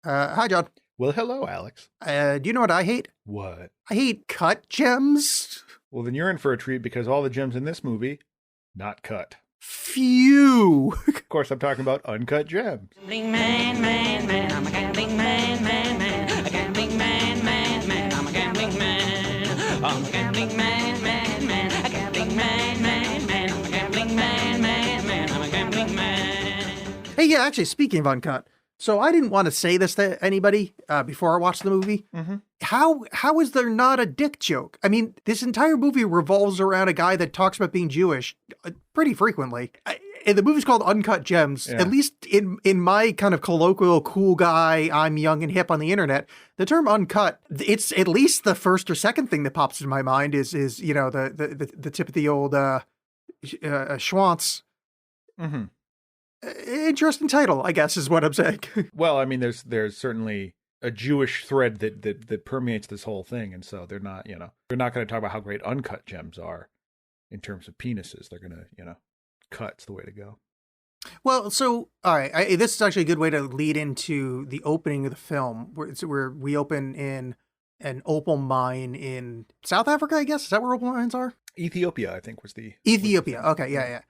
Hi, John. Well, hello, Alex. Do you know what I hate? What? I hate cut gems. Well, then you're in for a treat because all the gems in this movie, not cut. Phew. Of course, I'm talking about uncut gems. Gambling man, man, man, I'm a gambling man, man, man, a gambling man, man, man, I'm a gambling man, I'm a gambling man, man, man, a gambling man, man, man, I'm a gambling man, man, man, I'm a gambling man. Hey, yeah, actually, speaking of uncut, so I didn't want to say this to anybody before I watched the movie. Mm-hmm. How is there not a dick joke? I mean, this entire movie revolves around a guy that talks about being Jewish pretty frequently. And the movie's called Uncut Gems. Yeah. At least in my kind of colloquial cool guy, I'm young and hip on the internet, the term uncut, it's at least the first or second thing that pops into my mind is the tip of the old schwanz. Mm-hmm. Interesting title, I guess, is what I'm saying. Well, I mean, there's certainly a Jewish thread that permeates this whole thing, and so they're not going to talk about how great uncut gems are in terms of penises. They're going to, cut's the way to go. Well, so, all right, this is actually a good way to lead into the opening of the film, where we open in an opal mine in South Africa, I guess? Is that where opal mines are? Ethiopia, I think, was the... Ethiopia, okay, yeah.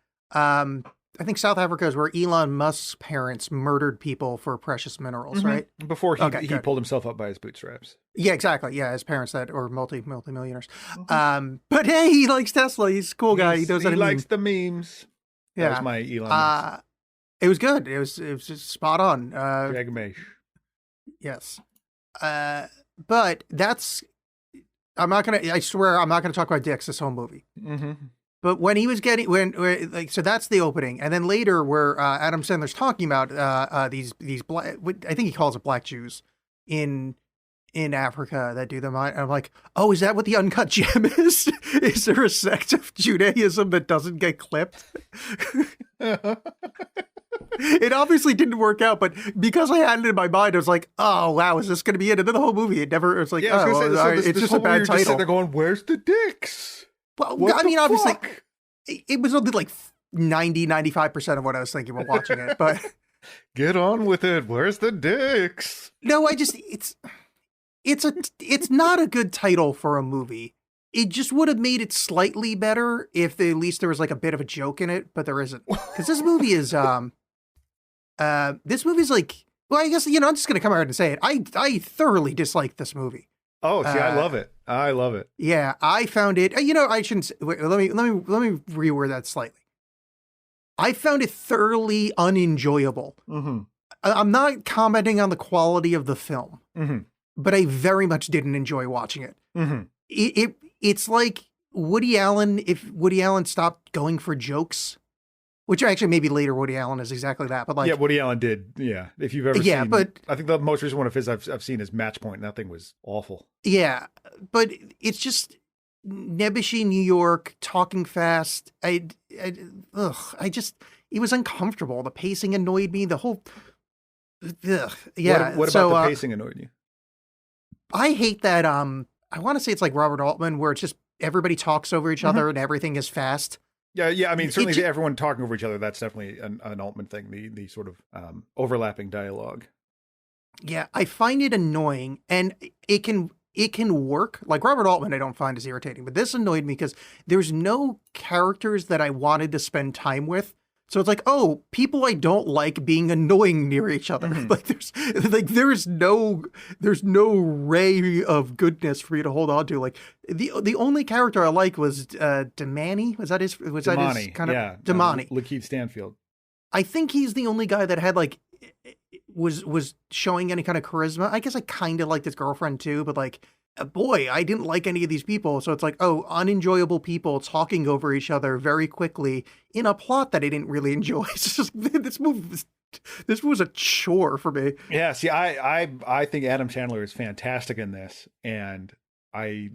I think South Africa is where Elon Musk's parents murdered people for precious minerals, Mm-hmm. right? Before he Okay, good. pulled himself up by his bootstraps. Yeah, exactly. Yeah, his parents or multi-millionaires. Mm-hmm. But hey, he likes Tesla. He's a cool guy. He likes the memes. Yeah. That was my Elon Musk. It was good. It was just spot on. Jagmesh. Yes. But that's, I swear I'm not gonna talk about dicks this whole movie. Mm-hmm. But when he was so that's the opening. And then later where Adam Sandler's talking about these black, I think he calls it black Jews in Africa that do them. I'm like, oh, is that what the uncut gem is? Is there a sect of Judaism that doesn't get clipped? It obviously didn't work out, but because I had it in my mind, I was like, oh, wow, is this going to be it? And then the whole movie, it was like, yeah, it's just a bad title. They're going, where's the dicks? Well, What I mean, the obviously, fuck? it was only like 95% of what I was thinking while watching it, but... Get on with it. Where's the dicks? No, it's not a good title for a movie. It just would have made it slightly better if at least there was like a bit of a joke in it, but there isn't. Because this movie is like, well, I guess, I'm just going to come out and say it. I thoroughly dislike this movie. Oh, see, I love it. I love it. Yeah, I found it, I shouldn't, wait, let me reword that slightly. I found it thoroughly unenjoyable. Mm-hmm. I'm not commenting on the quality of the film, Mm-hmm. but I very much didn't enjoy watching it. Mm-hmm. It's like Woody Allen, if Woody Allen stopped going for jokes, which actually maybe later Woody Allen is exactly that, but like... Yeah, Woody Allen did, yeah. If you've ever seen... but... I think the most recent one of his I've seen is Match Point, and that thing was awful. Yeah, but it's just nebbishy New York, talking fast. It was uncomfortable. The pacing annoyed me, the whole... Ugh, yeah. What about the pacing annoyed you? I hate that, I want to say it's like Robert Altman, where it's just everybody talks over each other and everything is fast. Yeah. I mean, certainly everyone talking over each other, that's definitely an Altman thing, the sort of overlapping dialogue. Yeah, I find it annoying, and it can work. Like Robert Altman, I don't find as irritating, but this annoyed me because there's no characters that I wanted to spend time with. So it's like, oh, people I don't like being annoying near each other. Mm-hmm. Like there's no ray of goodness for you to hold on to. Like the only character I like was Damani. Was that his kind of Damani? Lakeith Stanfield. I think he's the only guy that had like was showing any kind of charisma. I guess I kind of liked his girlfriend too, but like, boy, I didn't like any of these people. So it's like, oh, unenjoyable people talking over each other very quickly in a plot that I didn't really enjoy. It's just, this movie was a chore for me. Yeah, see, I think Adam Sandler is fantastic in this, and I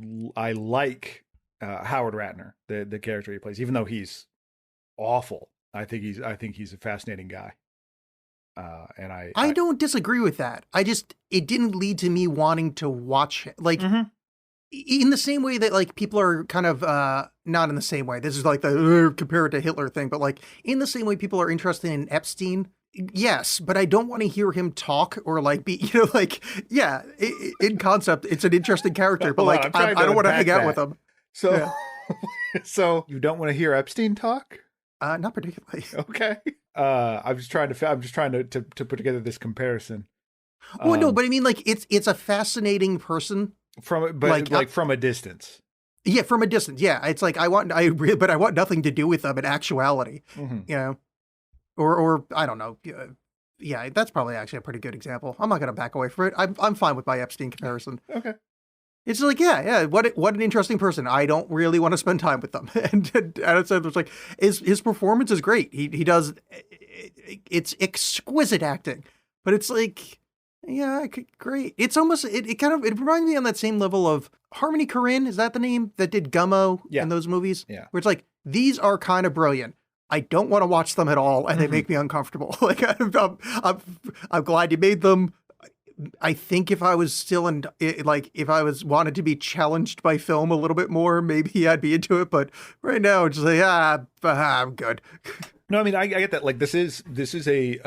like Howard Ratner, the character he plays, even though he's awful. I think he's a fascinating guy. And I don't disagree with that. It didn't lead to me wanting to watch it. Like, in the same way that like people are kind of, not in the same way, this is like the compare it to Hitler thing, but like in the same way people are interested in Epstein, Yes, but I don't want to hear him talk or like be, like, yeah, in concept, it's an interesting character, but Hold on, like, I'm trying I to don't want to unpack hang out that. with him. So, Yeah. so you don't want to hear Epstein talk? Not particularly. Okay. I'm just trying to put together this comparison. Well, no, but I mean, like, it's a fascinating person. Like from a distance. Yeah, from a distance. Yeah, it's like but I want nothing to do with them in actuality. Mm-hmm. Or I don't know. Yeah, that's probably actually a pretty good example. I'm not gonna back away from it. I'm fine with my Epstein comparison. Okay. It's like, yeah. What an interesting person. I don't really want to spend time with them. And it's like his performance is great. He does. It's exquisite acting, but it's like, yeah, great. It's almost it reminds me on that same level of Harmony Korine. Is that the name that did Gummo in those movies? Yeah. Where it's like, these are kind of brilliant. I don't want to watch them at all, and they make me uncomfortable. Like, I'm glad you made them. I think if I was still if I was wanted to be challenged by film a little bit more, maybe I'd be into it. But right now, it's just like, I'm good. No, I mean, I get that. Like, this is a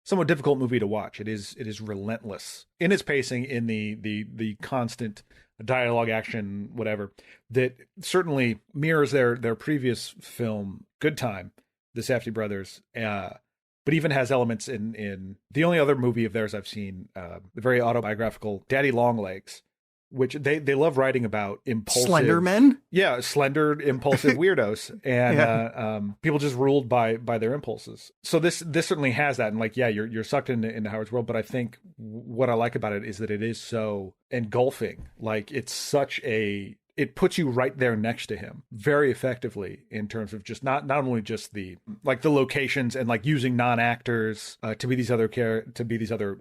somewhat difficult movie to watch. It is relentless in its pacing, in the constant dialogue, action, whatever, that certainly mirrors their previous film, Good Time, the Safdie brothers, but even has elements in the only other movie of theirs I've seen, the very autobiographical Daddy Longlegs, which they love writing about impulsive slender men. Yeah, slender, impulsive weirdos, and people just ruled by their impulses. So this certainly has that, and like, yeah, you're sucked into Howard's world. But I think what I like about it is that it is so engulfing. Like, it puts you right there next to him very effectively in terms of just not only just the locations and like using non-actors to be these other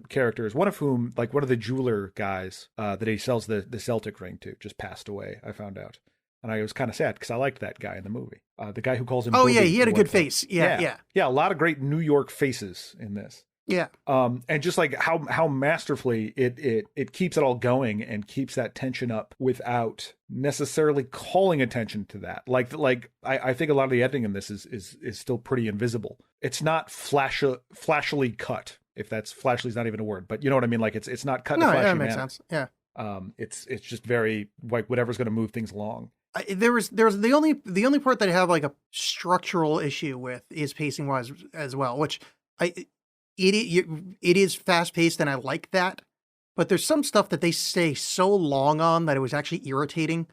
characters. One of whom, like one of the jeweler guys that he sells the Celtic ring to, just passed away, I found out. And I was kind of sad because I liked that guy in the movie. The guy who calls him. Oh, Booby yeah, he had a good point. face. Yeah. A lot of great New York faces in this. Yeah. And just like how masterfully it keeps it all going and keeps that tension up without necessarily calling attention to that. Like I think a lot of the editing in this is still pretty invisible. It's not flashily cut. If that's flashily is not even a word, but you know what I mean. Like it's not cut. No, in a flashy that makes manner. sense. Yeah. It's just very like whatever's going to move things along. There was the only part that I have like a structural issue with is pacing wise as well, which it is fast paced and I like that, but there's some stuff that they stay so long on that it was actually irritating.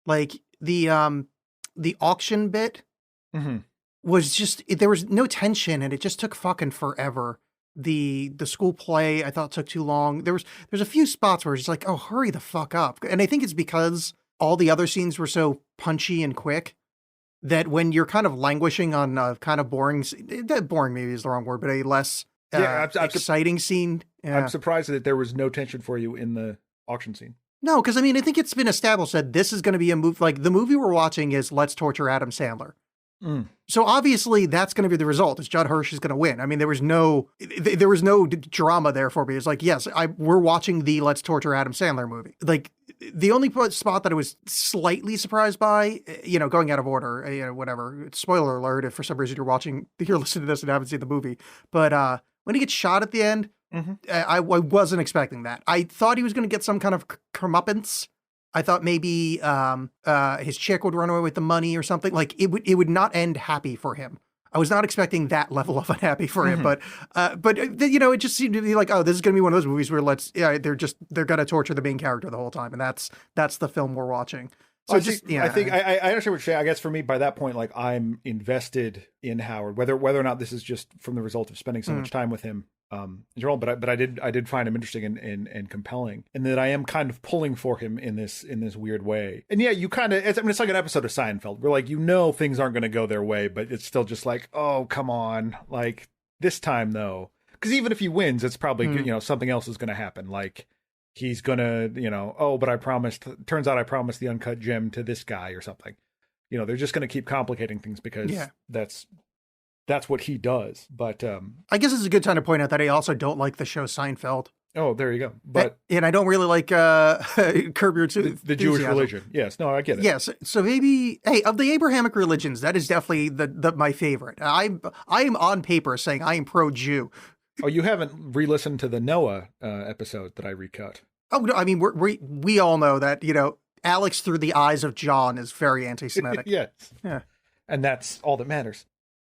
Like the auction bit was just, there was no tension and it just took fucking forever. The school play I thought took too long. There's a few spots where it's just like, oh, hurry the fuck up. And I think it's because all the other scenes were so punchy and quick that when you're kind of languishing on a kind of boring maybe is the wrong word, but a less exciting scene. Yeah. I'm surprised that there was no tension for you in the auction scene. No, because I mean, I think it's been established that this is going to be a movie. Like, the movie we're watching is Let's Torture Adam Sandler. So obviously that's going to be the result. Is Judd Hirsch is going to win. I mean, there was no drama there for me. It's like, yes, we're watching the Let's Torture Adam Sandler movie. Like, the only spot that I was slightly surprised by, going out of order, whatever. Spoiler alert if for some reason you're listening to this and haven't seen the movie. But when he gets shot at the end, I wasn't expecting that. I thought he was going to get some kind of comeuppance. I thought maybe his chick would run away with the money or something. Like, it would not end happy for him. I was not expecting that level of unhappy for him, but it just seemed to be like, oh, this is going to be one of those movies where they're going to torture the main character the whole time, and that's the film we're watching. So I think I understand what you're saying. I guess for me, by that point, like, I'm invested in Howard, whether or not this is just from the result of spending so much time with him in general, but I did find him interesting and compelling, and that I am kind of pulling for him in this weird way. And yeah, you kind of, it's like an episode of Seinfeld where, like, things aren't going to go their way, but it's still just like, oh, come on, like, this time though, because even if he wins, it's probably something else is going to happen. Like, he's gonna, but turns out I promised the uncut gem to this guy or something. They're just gonna keep complicating things because that's what he does. But I guess it's a good time to point out that I also don't like the show Seinfeld. Oh, there you go. But and I don't really like Curb Your the Jewish Enthusiasm. religion. Yes. No, I get it. Yes, so maybe of the Abrahamic religions, that is definitely the my favorite. I am on paper saying I am pro Jew. Oh, you haven't re-listened to the Noah episode that I recut. Oh no, I mean we all know that Alex through the eyes of John is very anti-Semitic. Yes. Yeah. And that's all that matters.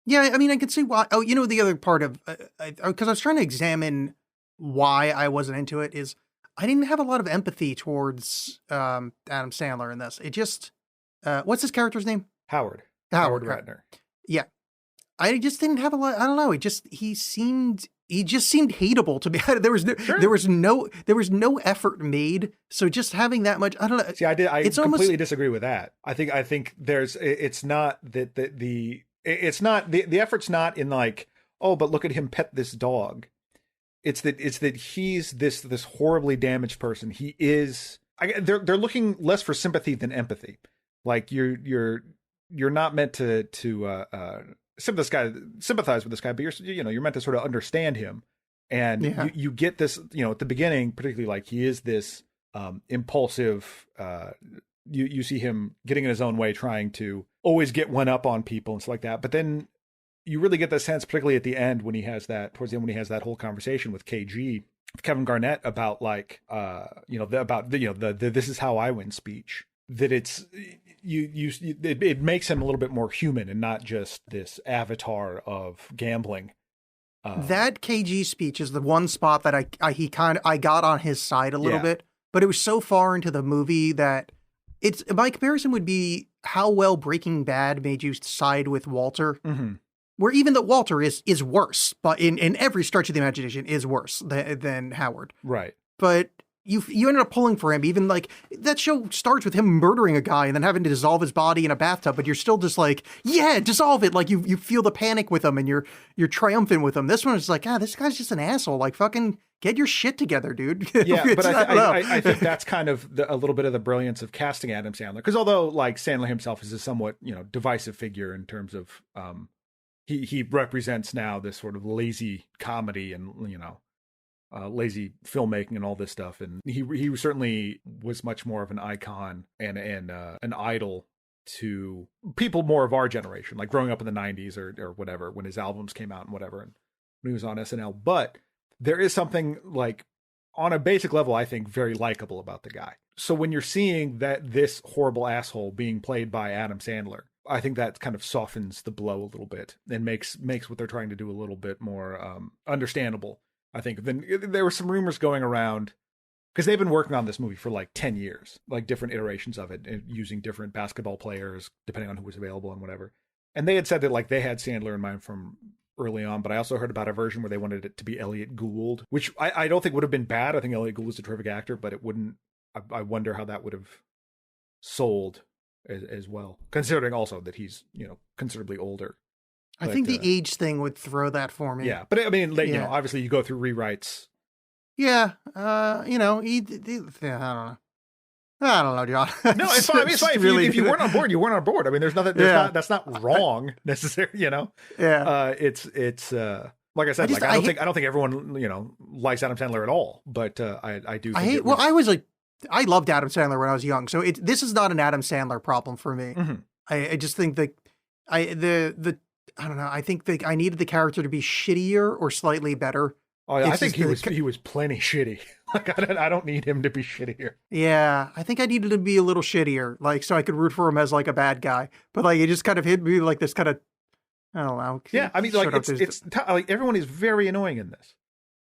Yeah, I mean I could see why. Oh, the other part of because I was trying to examine why I wasn't into it is I didn't have a lot of empathy towards Adam Sandler in this. It just what's his character's name? Howard Howard Ratner. Yeah. I just didn't have a lot. I don't know. He just seemed hateable to me. There was no effort made. So just having that much, I don't know. See, I completely disagree with that. I think it's not that the effort's not in like, oh, but look at him pet this dog. It's that he's this horribly damaged person. He is. They're looking less for sympathy than empathy. Like you're not meant to sympathize with this guy, but you're meant to sort of understand him. And you get this, at the beginning, particularly like he is this impulsive. You see him getting in his own way, trying to always get one up on people and stuff like that. But then you really get the sense, particularly at the end when he has that whole conversation with KG, Kevin Garnett about like the this is how I win speech. That it's it makes him a little bit more human and not just this avatar of gambling. That KG speech is the one spot that I got on his side a little bit, but it was so far into the movie that my comparison would be how well Breaking Bad made you side with Walter. Mm-hmm. Where even that Walter is worse, but in every stretch of the imagination is worse than Howard. Right. But you ended up pulling for him. Even like that show starts with him murdering a guy and then having to dissolve his body in a bathtub, but you're still just like, yeah, dissolve it. Like you feel the panic with him and you're triumphant with him. This one is like, this guy's just an asshole. Like fucking get your shit together, dude. Yeah, but I think that's kind of a little bit of the brilliance of casting Adam Sandler. Because although like Sandler himself is a somewhat divisive figure in terms of he represents now this sort of lazy comedy and lazy filmmaking and all this stuff, and he certainly was much more of an icon and an idol to people more of our generation, like growing up in the 90s or whatever, when his albums came out and whatever, and when he was on SNL. But there is something like on a basic level, I think, very likable about the guy. So when you're seeing that this horrible asshole being played by Adam Sandler, I think that kind of softens the blow a little bit and makes what they're trying to do a little bit more understandable. I think then there were some rumors going around because they've been working on this movie for like 10 years, like different iterations of it, and using different basketball players depending on who was available and whatever. And they had said that like they had Sandler in mind from early on, but I also heard about a version where they wanted it to be Elliot Gould, which I don't think would have been bad. I think Elliot Gould is a terrific actor, but it wouldn't. I wonder how that would have sold as well, considering also that he's considerably older. I think the age thing would throw that for me. Yeah, but I mean, obviously you go through rewrites. Yeah, I don't know. I don't know, John. No, it's fine. I mean, it's fine. If you weren't on board, you weren't on board. I mean, that's not wrong necessarily. Yeah. It's like I said, I don't think everyone likes Adam Sandler at all, but I do. I loved Adam Sandler when I was young, so this is not an Adam Sandler problem for me. Mm-hmm. I just think that I don't know. I think that I needed the character to be shittier or slightly better. Oh, yeah, I think he was plenty shitty. Like I don't need him to be shittier. Yeah, I think I needed to be a little shittier, like so I could root for him as like a bad guy. But like it just kind of hit me like this kind of, I don't know. Yeah, I mean, like it's like everyone is very annoying in this.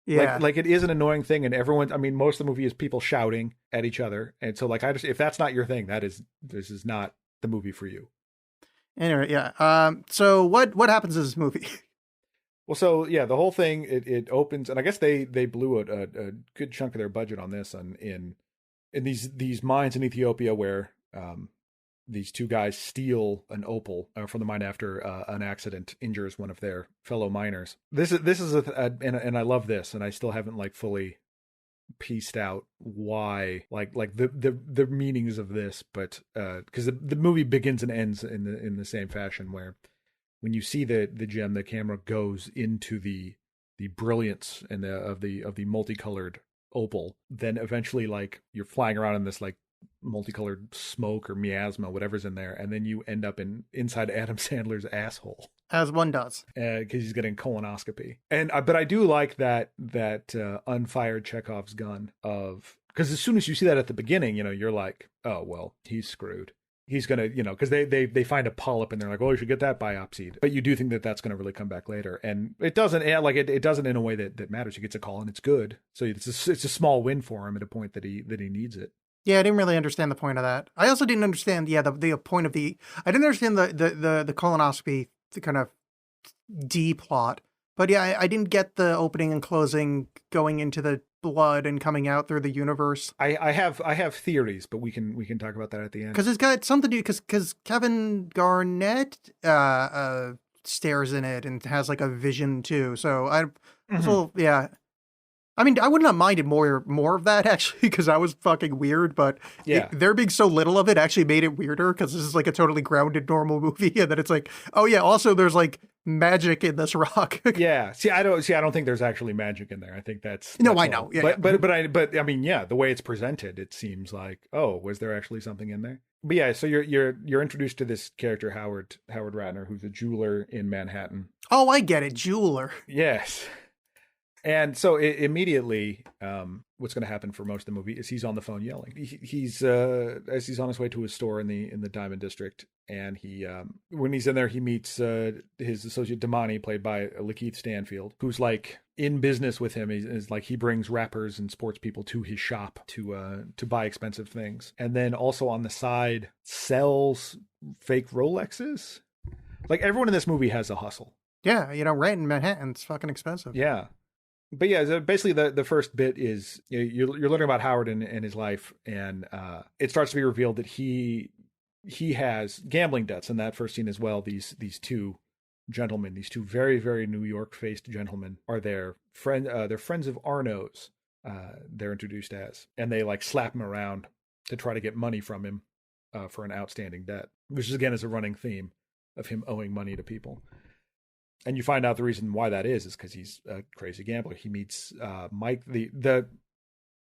Yeah, like it is an annoying thing, and everyone. I mean, most of the movie is people shouting at each other, and so like if that's not your thing, this is not the movie for you. Anyway, yeah. So what happens in this movie? Well, so yeah, the whole thing it opens, and I guess they blew a good chunk of their budget on this, in these mines in Ethiopia where these two guys steal an opal from the mine after an accident injures one of their fellow miners. This is and I love this, and I still haven't like fully pieced out why like the meanings of this, but because the movie begins and ends in the same fashion where when you see the gem, the camera goes into the brilliance and of the multicolored opal, then eventually like you're flying around in this like multicolored smoke or miasma, whatever's in there, and then you end up inside Adam Sandler's asshole As one does. because he's getting colonoscopy. And but I do like that unfired Chekhov's gun of, because as soon as you see that at the beginning, you're like, oh well, he's screwed. He's gonna, because they find a polyp and they're like, oh, you should get that biopsied. But you do think that that's gonna really come back later, and it doesn't. Like it doesn't in a way that matters. He gets a call and it's good, so it's a small win for him at a point that he needs it. Yeah, I didn't really understand the point of that. I also didn't understand, the point of I didn't understand the colonoscopy, the kind of D plot. But yeah, I didn't get the opening and closing going into the blood and coming out through the universe. I have theories, but we can talk about that at the end. Because it's got something to do, because Kevin Garnett stares in it and has like a vision too. So yeah. I mean, I would not have minded more of that, actually, because that was fucking weird. But there being so little of it actually made it weirder, because this is like a totally grounded, normal movie, and then it's like, oh yeah, also there's like magic in this rock. Yeah. I don't think there's actually magic in there. I think that's no, I know. Yeah, but I mean, yeah, the way it's presented, it seems like, oh, was there actually something in there? But yeah, so you're introduced to this character, Howard Ratner, who's a jeweler in Manhattan. Oh, I get it, jeweler. Yes. And so immediately, what's going to happen for most of the movie is he's on the phone yelling. He's as he's on his way to his store in the Diamond District, and he when he's in there, he meets his associate Damani, played by Lakeith Stanfield, who's like in business with him. Is like he brings rappers and sports people to his shop to buy expensive things, and then also on the side sells fake Rolexes. Like everyone in this movie has a hustle. Yeah, rent in Manhattan's fucking expensive. Yeah. But yeah, so basically the first bit is you're learning about Howard and his life, and it starts to be revealed that he has gambling debts in that first scene as well. These two gentlemen, these two very, very New York faced gentlemen, are their friend. They're friends of Arno's. They're introduced as, and they like slap him around to try to get money from him for an outstanding debt, which again is a running theme of him owing money to people. And you find out the reason why that is because he's a crazy gambler. He meets Mike, the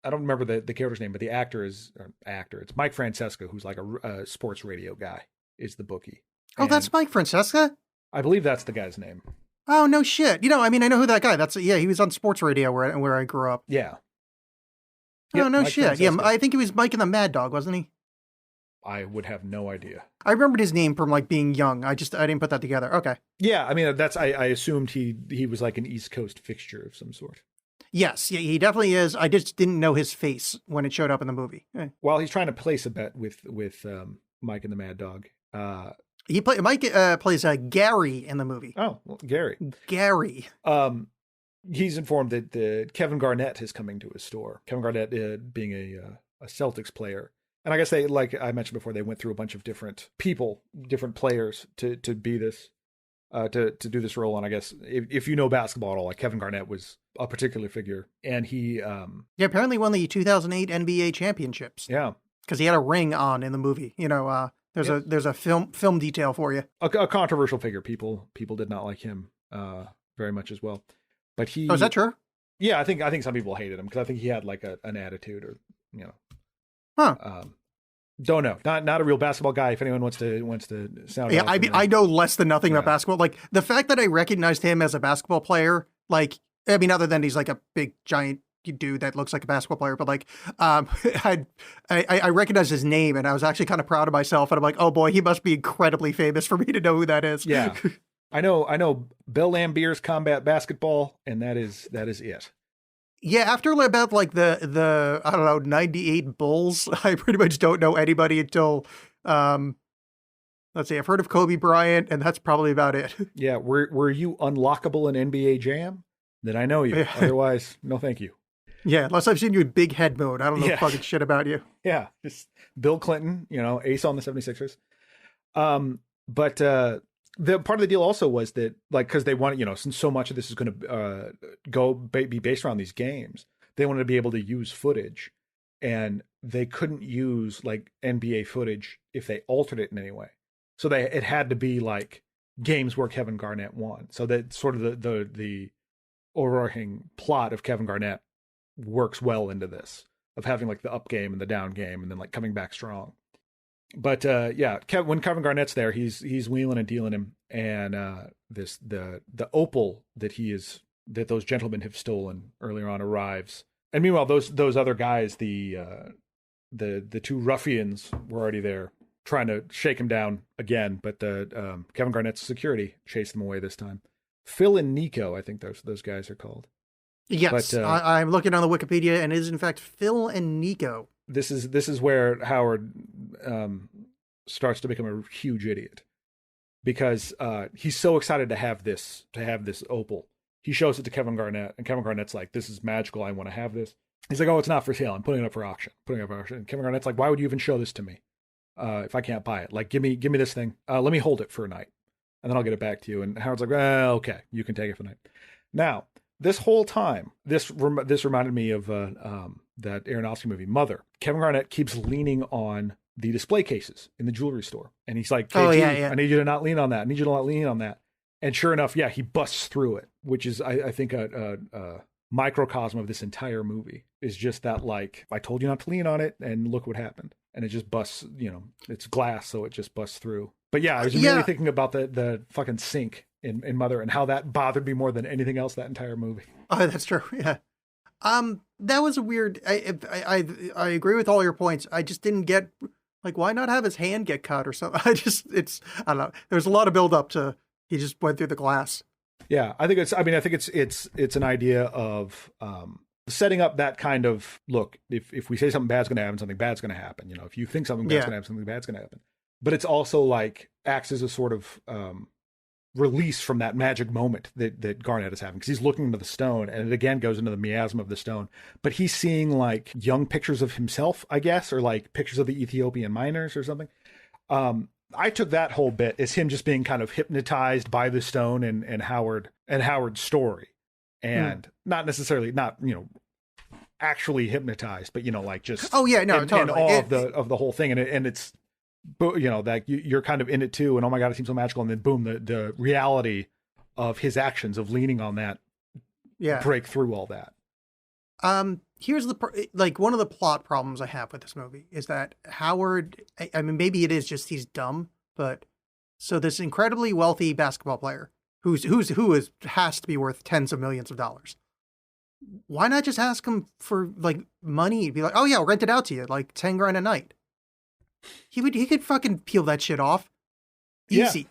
I don't remember the character's name, but the actor. It's Mike Francesca, who's like a sports radio guy, is the bookie. Oh, and that's Mike Francesca? I believe that's the guy's name. Oh, no shit. I mean, I know who that guy. He was on sports radio where I grew up. Yeah. Oh, yep, no Mike shit. Francesca. Yeah, I think he was Mike in the Mad Dog, wasn't he? I would have no idea. I remembered his name from like being young. I didn't put that together. Okay. Yeah, I mean I assumed he was like an East Coast fixture of some sort. Yes, yeah, he definitely is. I just didn't know his face when it showed up in the movie. Well, he's trying to place a bet with Mike and the Mad Dog. Mike plays Gary in the movie. Oh, well, Gary. He's informed that Kevin Garnett is coming to his store. Kevin Garnett being a Celtics player. And I guess they, like I mentioned before, they went through a bunch of different people, different players to be this, to do this role. And I guess if you know basketball at all, like Kevin Garnett was a particular figure, and he apparently won the 2008 NBA championships. Yeah, because he had a ring on in the movie. There's a film detail for you. A controversial figure. People did not like him very much as well. But he. Oh, is that true? Yeah, I think some people hated him because I think he had like an attitude or Huh. Don't know. Not a real basketball guy. If anyone wants to sound. Yeah, I know less than nothing about basketball. Like the fact that I recognized him as a basketball player, like, I mean, other than he's like a big giant dude that looks like a basketball player, but like, I recognized his name and I was actually kind of proud of myself. And I'm like, oh boy, he must be incredibly famous for me to know who that is. Yeah. I know Bill Lambier's Combat Basketball, and that is it. Yeah, after about like the I don't know 98 Bulls, I pretty much don't know anybody until let's see, I've heard of Kobe Bryant, and that's probably about it. Yeah, were you unlockable in NBA Jam? Then I know you. Otherwise, no thank you. Yeah, unless I've seen you in big head mode. I don't know fucking shit about you. Yeah, just Bill Clinton, ace on the 76ers. But the part of the deal also was that, like, because they wanted, since so much of this is going to be based around these games, they wanted to be able to use footage, and they couldn't use like NBA footage if they altered it in any way. So it had to be like games where Kevin Garnett won. So that sort of the overarching plot of Kevin Garnett works well into this of having like the up game and the down game and then like coming back strong. But when Kevin Garnett's there, he's wheeling and dealing him, and the opal that those gentlemen have stolen earlier on arrives. And meanwhile, those other guys, the two ruffians were already there trying to shake him down again, but Kevin Garnett's security chased them away this time. Phil and Nico, I think those guys are called. Yes, but, I'm looking on the Wikipedia, and it is in fact Phil and Nico. This is where Howard starts to become a huge idiot, because he's so excited to have this opal. He shows it to Kevin Garnett, and Kevin Garnett's like, "This is magical. I want to have this." He's like, "Oh, it's not for sale. I'm putting it up for auction. And Kevin Garnett's like, "Why would you even show this to me if I can't buy it? Like, give me this thing. Let me hold it for a night, and then I'll get it back to you." And Howard's like, "Okay, you can take it for a night." Now, this whole time, this reminded me of that Aronofsky movie, Mother. Kevin Garnett keeps leaning on the display cases in the jewelry store, and he's like, "KG, I need you to not lean on that. I need you to not lean on that." And sure enough, yeah, he busts through it, which is, I think, a microcosm of this entire movie. Is just that, like, I told you not to lean on it, and look what happened. And it just busts, it's glass, so it just busts through. But yeah, I was immediately thinking about the fucking sink in Mother and how that bothered me more than anything else that entire movie. Oh, that's true. Yeah. That was a weird, I agree with all your points. I just didn't get, like, why not have his hand get cut or something? I don't know. There's a lot of build up to, he just went through the glass. Yeah. I think it's an idea of, setting up that kind of, look, if we say something bad's going to happen, something bad's going to happen. If you think something bad's going to happen, something bad's going to happen. But it's also like acts as a sort of release from that magic moment that Garnett is having, because he's looking into the stone, and it again goes into the miasma of the stone. But he's seeing like young pictures of himself, I guess, or like pictures of the Ethiopian miners or something. I took that whole bit as him just being kind of hypnotized by the stone and Howard's story. And not necessarily, actually hypnotized, but like just totally. in awe of the whole thing, and it's that you're kind of in it too, and oh my god, it seems so magical, and then boom, the reality of his actions of leaning on that, break through all that. Here's one of the plot problems I have with this movie is that Howard, I mean, maybe it is just he's dumb, but so this incredibly wealthy basketball player who has to be worth tens of millions of dollars. Why not just ask him for like money? Be like, "Oh yeah, I'll rent it out to you, like $10,000 a night." He could fucking peel that shit off. Easy.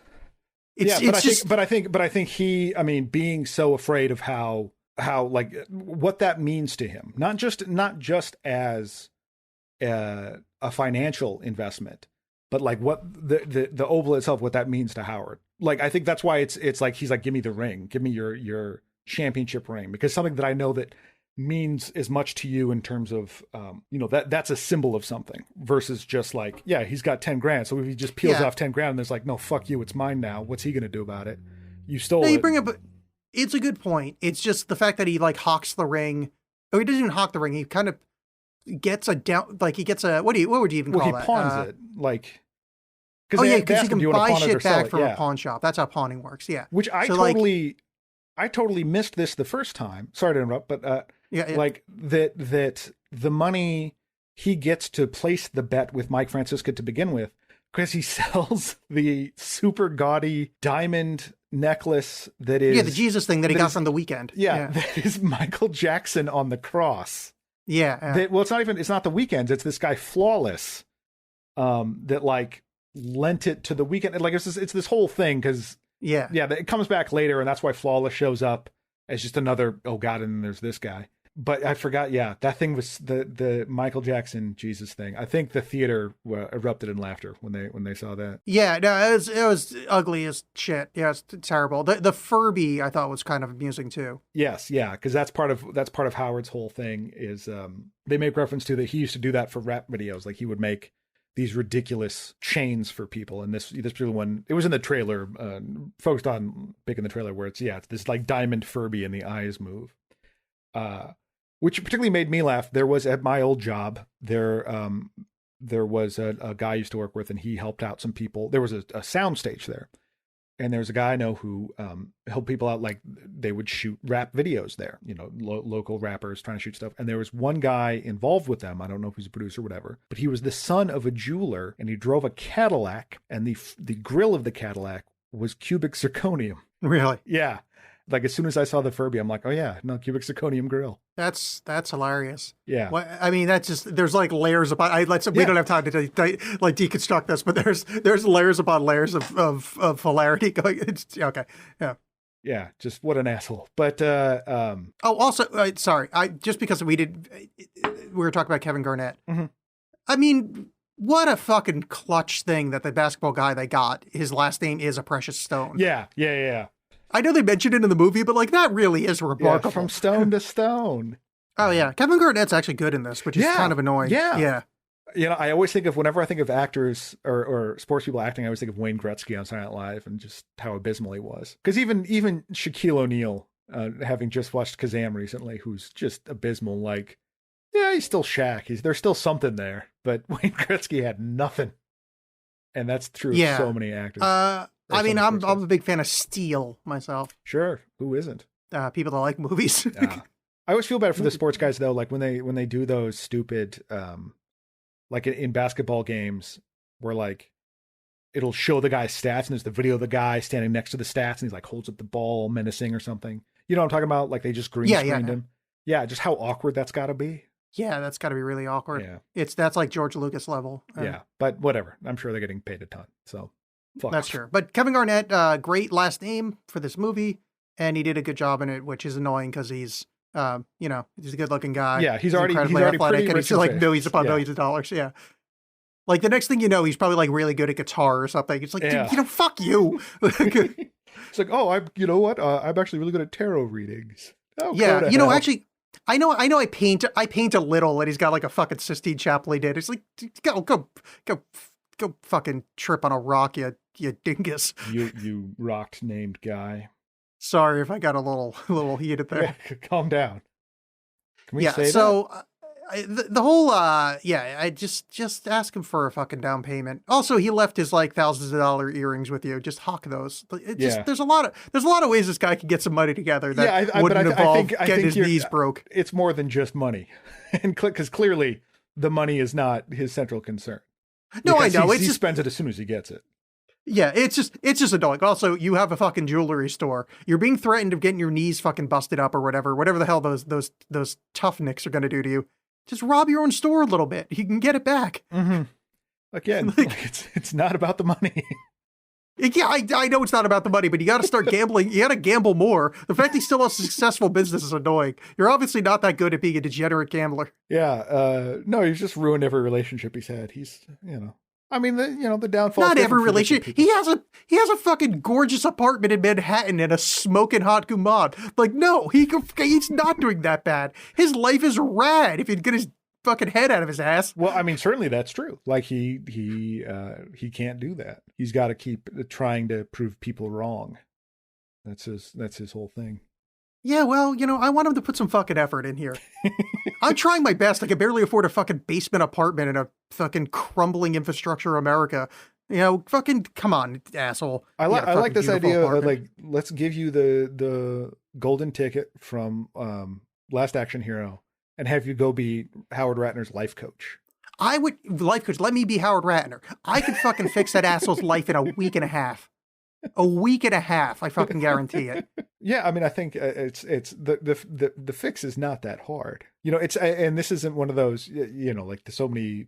But I think he, I mean, being so afraid of how like what that means to him, not just as a financial investment, but like what the oval itself, what that means to Howard. Like, I think that's why it's like, he's like, "Give me the ring, give me your championship ring," because something that I know that means as much to you in terms of, that's a symbol of something versus just like, yeah, he's got $10,000. So if he just peels off $10,000 and there's like, "No, fuck you, it's mine now. What's he going to do about it? You stole it." You bring up, it's a good point. It's just the fact that he like hawks the ring. Oh, he doesn't even hawk the ring. He kind of gets what would you even call that? He pawns it. Like, because you can buy shit back from a pawn shop. That's how pawning works. Yeah. Which I totally missed this the first time. Sorry to interrupt, but like that the money he gets to place the bet with Mike Francisca to begin with, because he sells the super gaudy diamond necklace that is the Jesus thing that he got from The Weeknd. That is Michael Jackson on the cross. It's not The Weeknd, it's this guy Flawless that like lent it to The Weeknd. Like it's this whole thing, because it comes back later, and that's why Flawless shows up as just another, oh god, and then there's this guy. But I forgot, that thing was the Michael Jackson Jesus thing. I think the theater erupted in laughter when they saw that. Yeah, no, it was ugly as shit. Yeah, it's terrible. The Furby I thought was kind of amusing too. Yes, yeah, because that's part of Howard's whole thing is they make reference to that he used to do that for rap videos. Like, he would make these ridiculous chains for people, and this particular one, it was in the trailer, focused on big in the trailer, where it's this like diamond Furby and the eyes move. Which particularly made me laugh. There was, at my old job, there was a guy I used to work with, and he helped out some people. There was a sound stage there, And there's a guy I know who helped people out. Like they would shoot rap videos there, local rappers trying to shoot stuff. And there was one guy involved with them. I don't know if he's a producer or whatever, but he was the son of a jeweler and he drove a Cadillac, and the grill of the Cadillac was cubic zirconium. Really? Yeah. Like as soon as I saw the Furby, I'm like, oh yeah, no, cubic zirconium grill. That's hilarious. Yeah. Well, I mean, that's just, there's like layers upon, we don't have time to like deconstruct this, but there's layers upon layers of hilarity going. It's okay. Yeah. Yeah. Just what an asshole. But, also, sorry. Just because we were talking about Kevin Garnett. Mm-hmm. I mean, what a fucking clutch thing that the basketball guy they got, his last name is a Precious Stone. Yeah. I know they mentioned it in the movie, but like that really is remarkable. Yeah, from stone to stone. Oh yeah, Kevin Garnett's actually good in this, which is kind of annoying. Yeah. I always think whenever I think of actors or sports people acting, I always think of Wayne Gretzky on Saturday Night Live and just how abysmal he was. Because even Shaquille O'Neal, having just watched Kazam recently, who's just abysmal. Like, yeah, he's still Shaq. There's still something there, but Wayne Gretzky had nothing, and that's true of so many actors. I mean, I'm a big fan of Steel myself. Sure, who isn't? People that like movies. I always feel bad for the sports guys though. Like when they do those stupid, like in basketball games, where like it'll show the guy's stats and there's the video of the guy standing next to the stats and he's like holds up the ball menacing or something. You know what I'm talking about? Like they just green screened him. Yeah, just how awkward that's got to be. Yeah, that's got to be really awkward. Yeah, that's like George Lucas level. Yeah, but whatever. I'm sure they're getting paid a ton. So. That's true. But Kevin Garnett, great last name for this movie, and he did a good job in it, which is annoying because he's, he's a good-looking guy. Yeah, he's already athletic, and he's like millions upon millions of dollars. Yeah, like the next thing you know, he's probably like really good at guitar or something. It's like, dude, fuck you. It's like, oh, you know what? I'm actually really good at tarot readings. Oh, yeah, actually. I know. I paint a little, and he's got like a fucking Sistine Chapel he did. It's like, go fucking trip on a rock, you dingus. You rocked named guy. Sorry if I got a little heated there. Yeah, calm down. Can we say so the whole I just ask him for a fucking down payment. Also, he left his like thousands of dollar earrings with you. Just hawk those. There's a lot of ways this guy could get some money together that wouldn't involve getting his knees broke. It's more than just money, and because clearly the money is not his central concern. No, I know. He spends it as soon as he gets it. Yeah, it's just annoying. Also, you have a fucking jewelry store. You're being threatened of getting your knees fucking busted up or whatever the hell those tough nicks are going to do to you. Just rob your own store a little bit. You can get it back. Mm-hmm. Again, it's not about the money. Yeah, I know it's not about the money, but you got to start gambling. You got to gamble more. The fact he still has a successful business is annoying. You're obviously not that good at being a degenerate gambler. Yeah, no, he's just ruined every relationship he's had. He's, I mean, the downfall. Not every relationship. He has a fucking gorgeous apartment in Manhattan and a smoking hot commode. Like, no, he's not doing that bad. His life is rad if he'd get his fucking head out of his ass. Well, I mean, certainly that's true. Like he can't do that. He's got to keep trying to prove people wrong. That's his whole thing. Yeah, well, I want him to put some fucking effort in here. I'm trying my best. I can barely afford a fucking basement apartment in a fucking crumbling infrastructure America. Fucking come on, asshole. I like this idea of like, let's give you the golden ticket from Last Action Hero and have you go be Howard Ratner's life coach. Life coach. Let me be Howard Ratner. I could fucking fix that asshole's life in a week and a half. A week and a half, I fucking guarantee it. Yeah, I mean, I think it's the fix is not that hard. And this isn't one of those, like there's so many,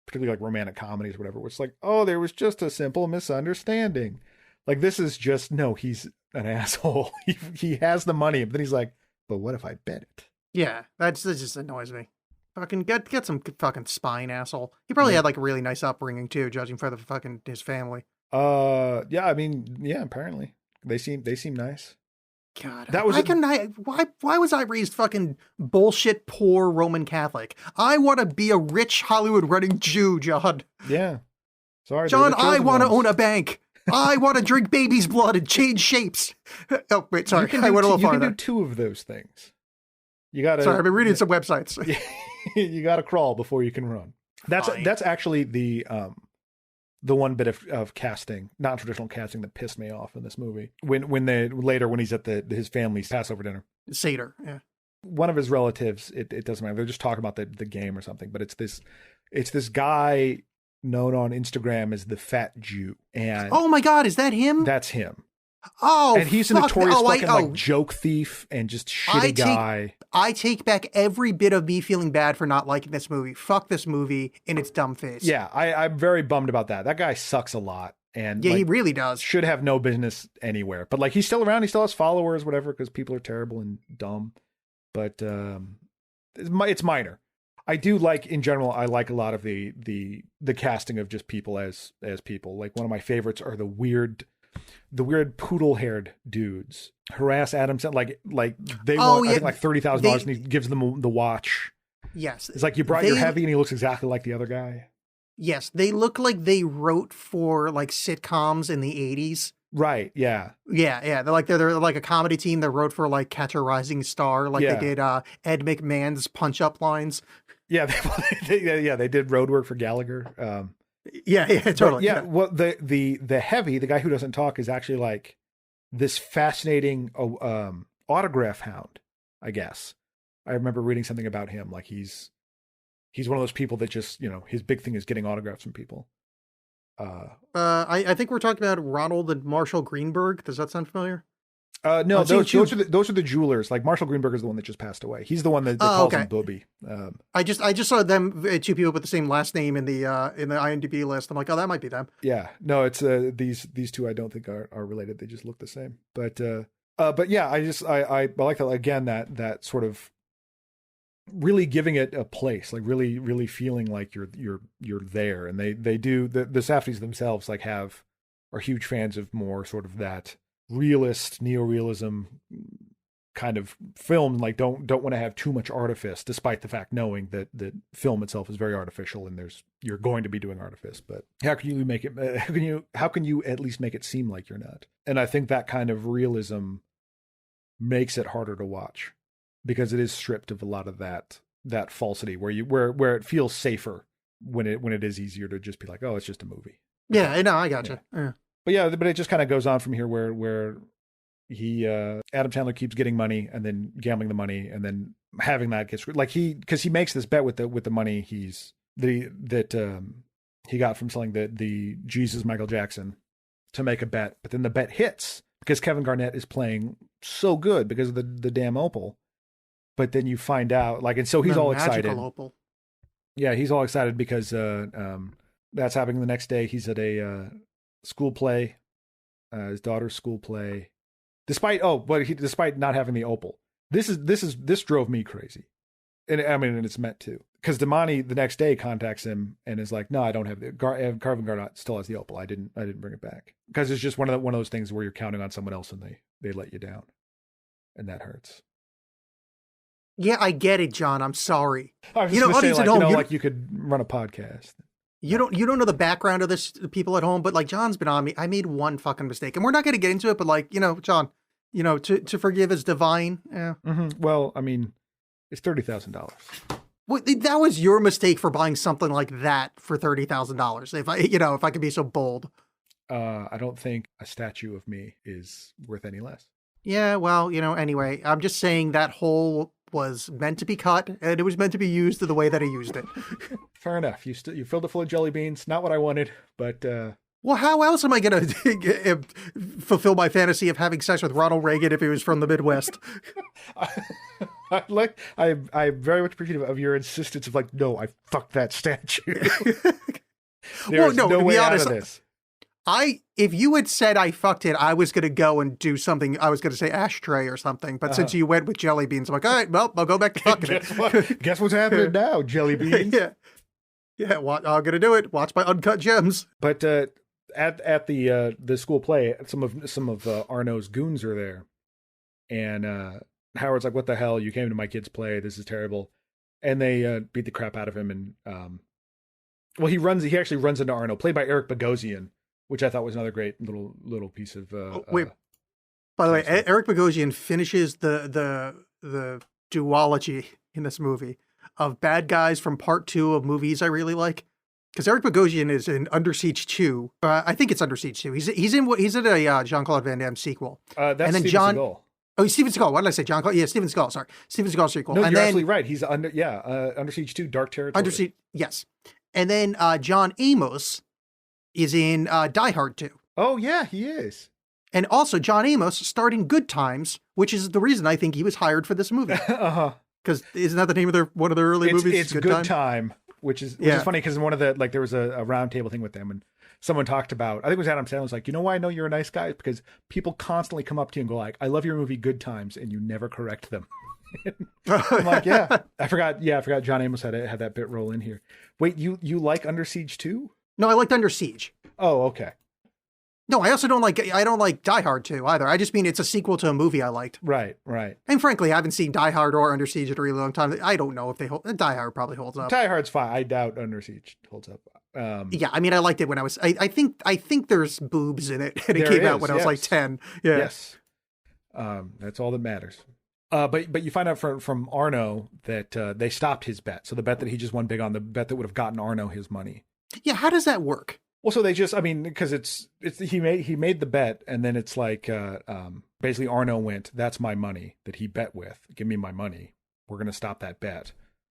particularly like romantic comedies or whatever, where it's like, oh, there was just a simple misunderstanding. Like this is just, no, he's an asshole. He has the money, but then he's like, but what if I bet it? Yeah, that just annoys me. Fucking get some fucking spine, asshole. He probably had like a really nice upbringing too, judging for the fucking his family. Yeah, I mean, yeah, apparently they seem nice. God, why was I raised fucking bullshit poor Roman Catholic? I want to be a rich Hollywood running Jew, John. Yeah, sorry, John. I want to own a bank. I want to drink baby's blood and change shapes. Oh wait, sorry, I went a little farther. You can do two of those things. You gotta. Sorry, I've been reading some websites. You gotta crawl before you can run. That's actually the the one bit of casting, non-traditional casting that pissed me off in this movie. When he's at his family's Passover dinner. Seder, yeah. One of his relatives, it doesn't matter. They're just talking about the game or something, but it's this guy known on Instagram as the Fat Jew. And oh my God, is that him? That's him. Oh, and he's a notorious like joke thief and just shitty guy. I take back every bit of me feeling bad for not liking this movie. Fuck this movie in its dumb face. Yeah, I'm very bummed about that. That guy sucks a lot. And yeah, he really does. Should have no business anywhere. But like, he's still around. He still has followers, whatever, because people are terrible and dumb. But it's minor. I do like, in general, I like a lot of the casting of just people as people. Like, one of my favorites are the weird poodle-haired dudes harass Adam Sandler. Like they want I think like $30,000 and he gives them the watch. Yes, it's like, you brought your heavy, and he looks exactly like the other guy. Yes, they look like they wrote for like sitcoms in the 80s. Right. Yeah. Yeah. They're like a comedy team that wrote for like Catch a Rising Star, like they did Ed McMahon's punch up lines. Yeah, they did road work for Gallagher. Yeah, totally. Yeah, well, the heavy, the guy who doesn't talk, is actually like this fascinating autograph hound, I guess. I remember reading something about him. Like, he's one of those people that just, his big thing is getting autographs from people. I think we're talking about Ronald and Marshall Greenberg. Does that sound familiar? No, those are the jewelers. Like, Marshall Greenberg is the one that just passed away. He's the one that calls him Booby. I just saw them, two people with the same last name in the IMDb list. I'm like, oh, that might be them. Yeah, no, it's these two. I don't think are related. They just look the same. But yeah, I like that, again, that sort of really giving it a place, like really really feeling like you're there. And they do, the Safdies themselves are huge fans of more sort of that realist, neorealism kind of film. Like, don't want to have too much artifice, despite the fact knowing that film itself is very artificial and you're going to be doing artifice. But how can you make it? How can you at least make it seem like you're not? And I think that kind of realism makes it harder to watch, because it is stripped of a lot of that falsity, where it feels safer when it is easier to just be like, oh, it's just a movie. Yeah, I know, I gotcha. Yeah. But it just kind of goes on from here, where he Adam Sandler keeps getting money and then gambling the money, and then having that gets like, because he makes this bet with the money he got from selling the Jesus Michael Jackson, to make a bet, but then the bet hits because Kevin Garnett is playing so good because of the damn opal. But then you find out, like, and so he's all excited. Opal. Yeah, he's all excited because that's happening the next day. He's at a school play, his daughter's school play. Despite not having the opal, this drove me crazy, and I mean, and it's meant to, because Damani the next day contacts him and is like, no, I don't have the Kevin Garnett still has the opal. I didn't bring it back, because it's just one of those things where you're counting on someone else and they let you down, and that hurts. Yeah, I get it, John. I'm sorry. I was just say, like, you could run a podcast. You don't know the background of this, people at home, but like, John's been on me. I made one fucking mistake, and we're not going to get into it, but like, John, to forgive is divine. Yeah. Mm-hmm. Well, I mean, it's $30,000. Well, that was your mistake for buying something like that for $30,000. If I could be so bold. I don't think a statue of me is worth any less. Yeah. Well, anyway, I'm just saying that hole was meant to be cut, and it was meant to be used the way that I used it. Fair enough. You filled it full of jelly beans. Not what I wanted, but well, how else am I going to fulfill my fantasy of having sex with Ronald Reagan if he was from the Midwest? I very much appreciative of your insistence of like, no, I fucked that statue. There's no way out of this. If you had said I fucked it, I was going to go and do something. I was going to say ashtray or something. But since you went with jelly beans, I'm like, all right, well, I'll go back to fucking it. Guess what's happening now? Jelly beans. Yeah. I'm going to do it. Watch my Uncut Gems. But at the school play, some of Arno's goons are there, and Howard's like, "What the hell? You came to my kid's play. This is terrible," and they beat the crap out of him. And he actually runs into Arno, played by Eric Bogosian, which I thought was another great little piece of. Wait, by the way, Eric Bogosian finishes the duology in this movie of bad guys from part 2 of movies I really like, because Eric Bogosian is in Under Siege 2. I think it's Under Siege 2. He's in a Jean-Claude Van Damme sequel. That's and then Steven Seagal. Oh, Steven Seagal. What did I say? Jean-Claude? Yeah, Steven Seagal. Sorry, Steven Seagal sequel. No, and you're then, absolutely right. He's Under Siege 2, Dark Territory. Under Siege, yes. And then John Amos is in Die Hard 2. Oh yeah, he is. And also John Amos starred in Good Times, which is the reason I think he was hired for this movie. Uh-huh. Because isn't that the name of one of their early movies? It's Good Time, which is funny because in one of the there was a round table thing with them, and someone talked about, I think it was Adam Sandler, was like, you know why I know you're a nice guy? Because people constantly come up to you and go like, I love your movie Good Times, and you never correct them. I'm like, yeah, I forgot John Amos had that bit roll in here. Wait, you like Under Siege 2? No, I liked Under Siege. Oh, okay. No, I also don't like Die Hard 2 either. I just mean it's a sequel to a movie I liked. Right. And frankly, I haven't seen Die Hard or Under Siege in a really long time. I don't know if they hold. Die Hard probably holds up. Die Hard's fine. I doubt Under Siege holds up. Yeah, I mean, I liked it when I was. I think there's boobs in it, and it came out when I was like 10. Yeah. Yes. That's all that matters. But you find out from Arno that they stopped his bet. So the bet that he just won big on, the bet that would have gotten Arno his money. Yeah, how does that work? Well, so they just, I mean, because he made the bet, and then it's like basically Arno went, that's my money that he bet with. Give me my money. We're gonna stop that bet.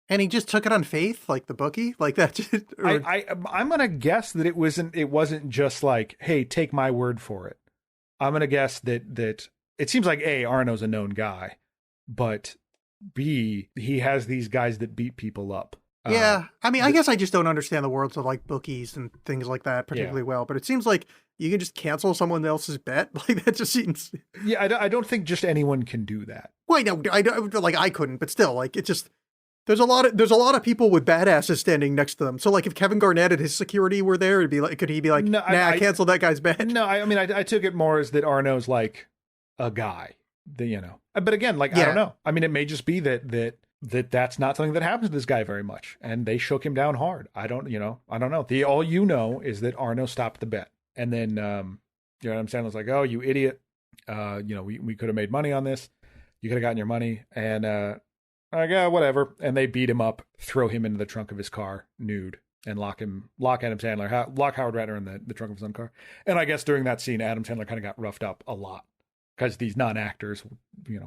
And he just took it on faith, like the bookie, like that. I'm gonna guess that it wasn't just like, hey, take my word for it. I'm gonna guess that it seems like A, Arno's a known guy, but B, he has these guys that beat people up. Yeah, I mean, I guess I just don't understand the worlds of like bookies and things like that particularly well. But it seems like you can just cancel someone else's bet. Like that just seems. Yeah, I don't think just anyone can do that. Wait, no, I couldn't, but still, like it just. There's a lot of people with badasses standing next to them. So like if Kevin Garnett and his security were there, it'd be like, could he be like, I canceled that guy's bet? No, I mean, I took it more as that Arno's like a guy, But again, like I don't know. I mean, it may just be that's not something that happens to this guy very much, and they shook him down hard. I don't know. All is that Arno stopped the bet, and then Adam Sandler's like, "Oh, you idiot! We could have made money on this. You could have gotten your money." And like, whatever. And they beat him up, throw him into the trunk of his car, nude, and lock Adam Sandler, lock Howard Ratner in the trunk of his own car. And I guess during that scene, Adam Sandler kind of got roughed up a lot because these non-actors,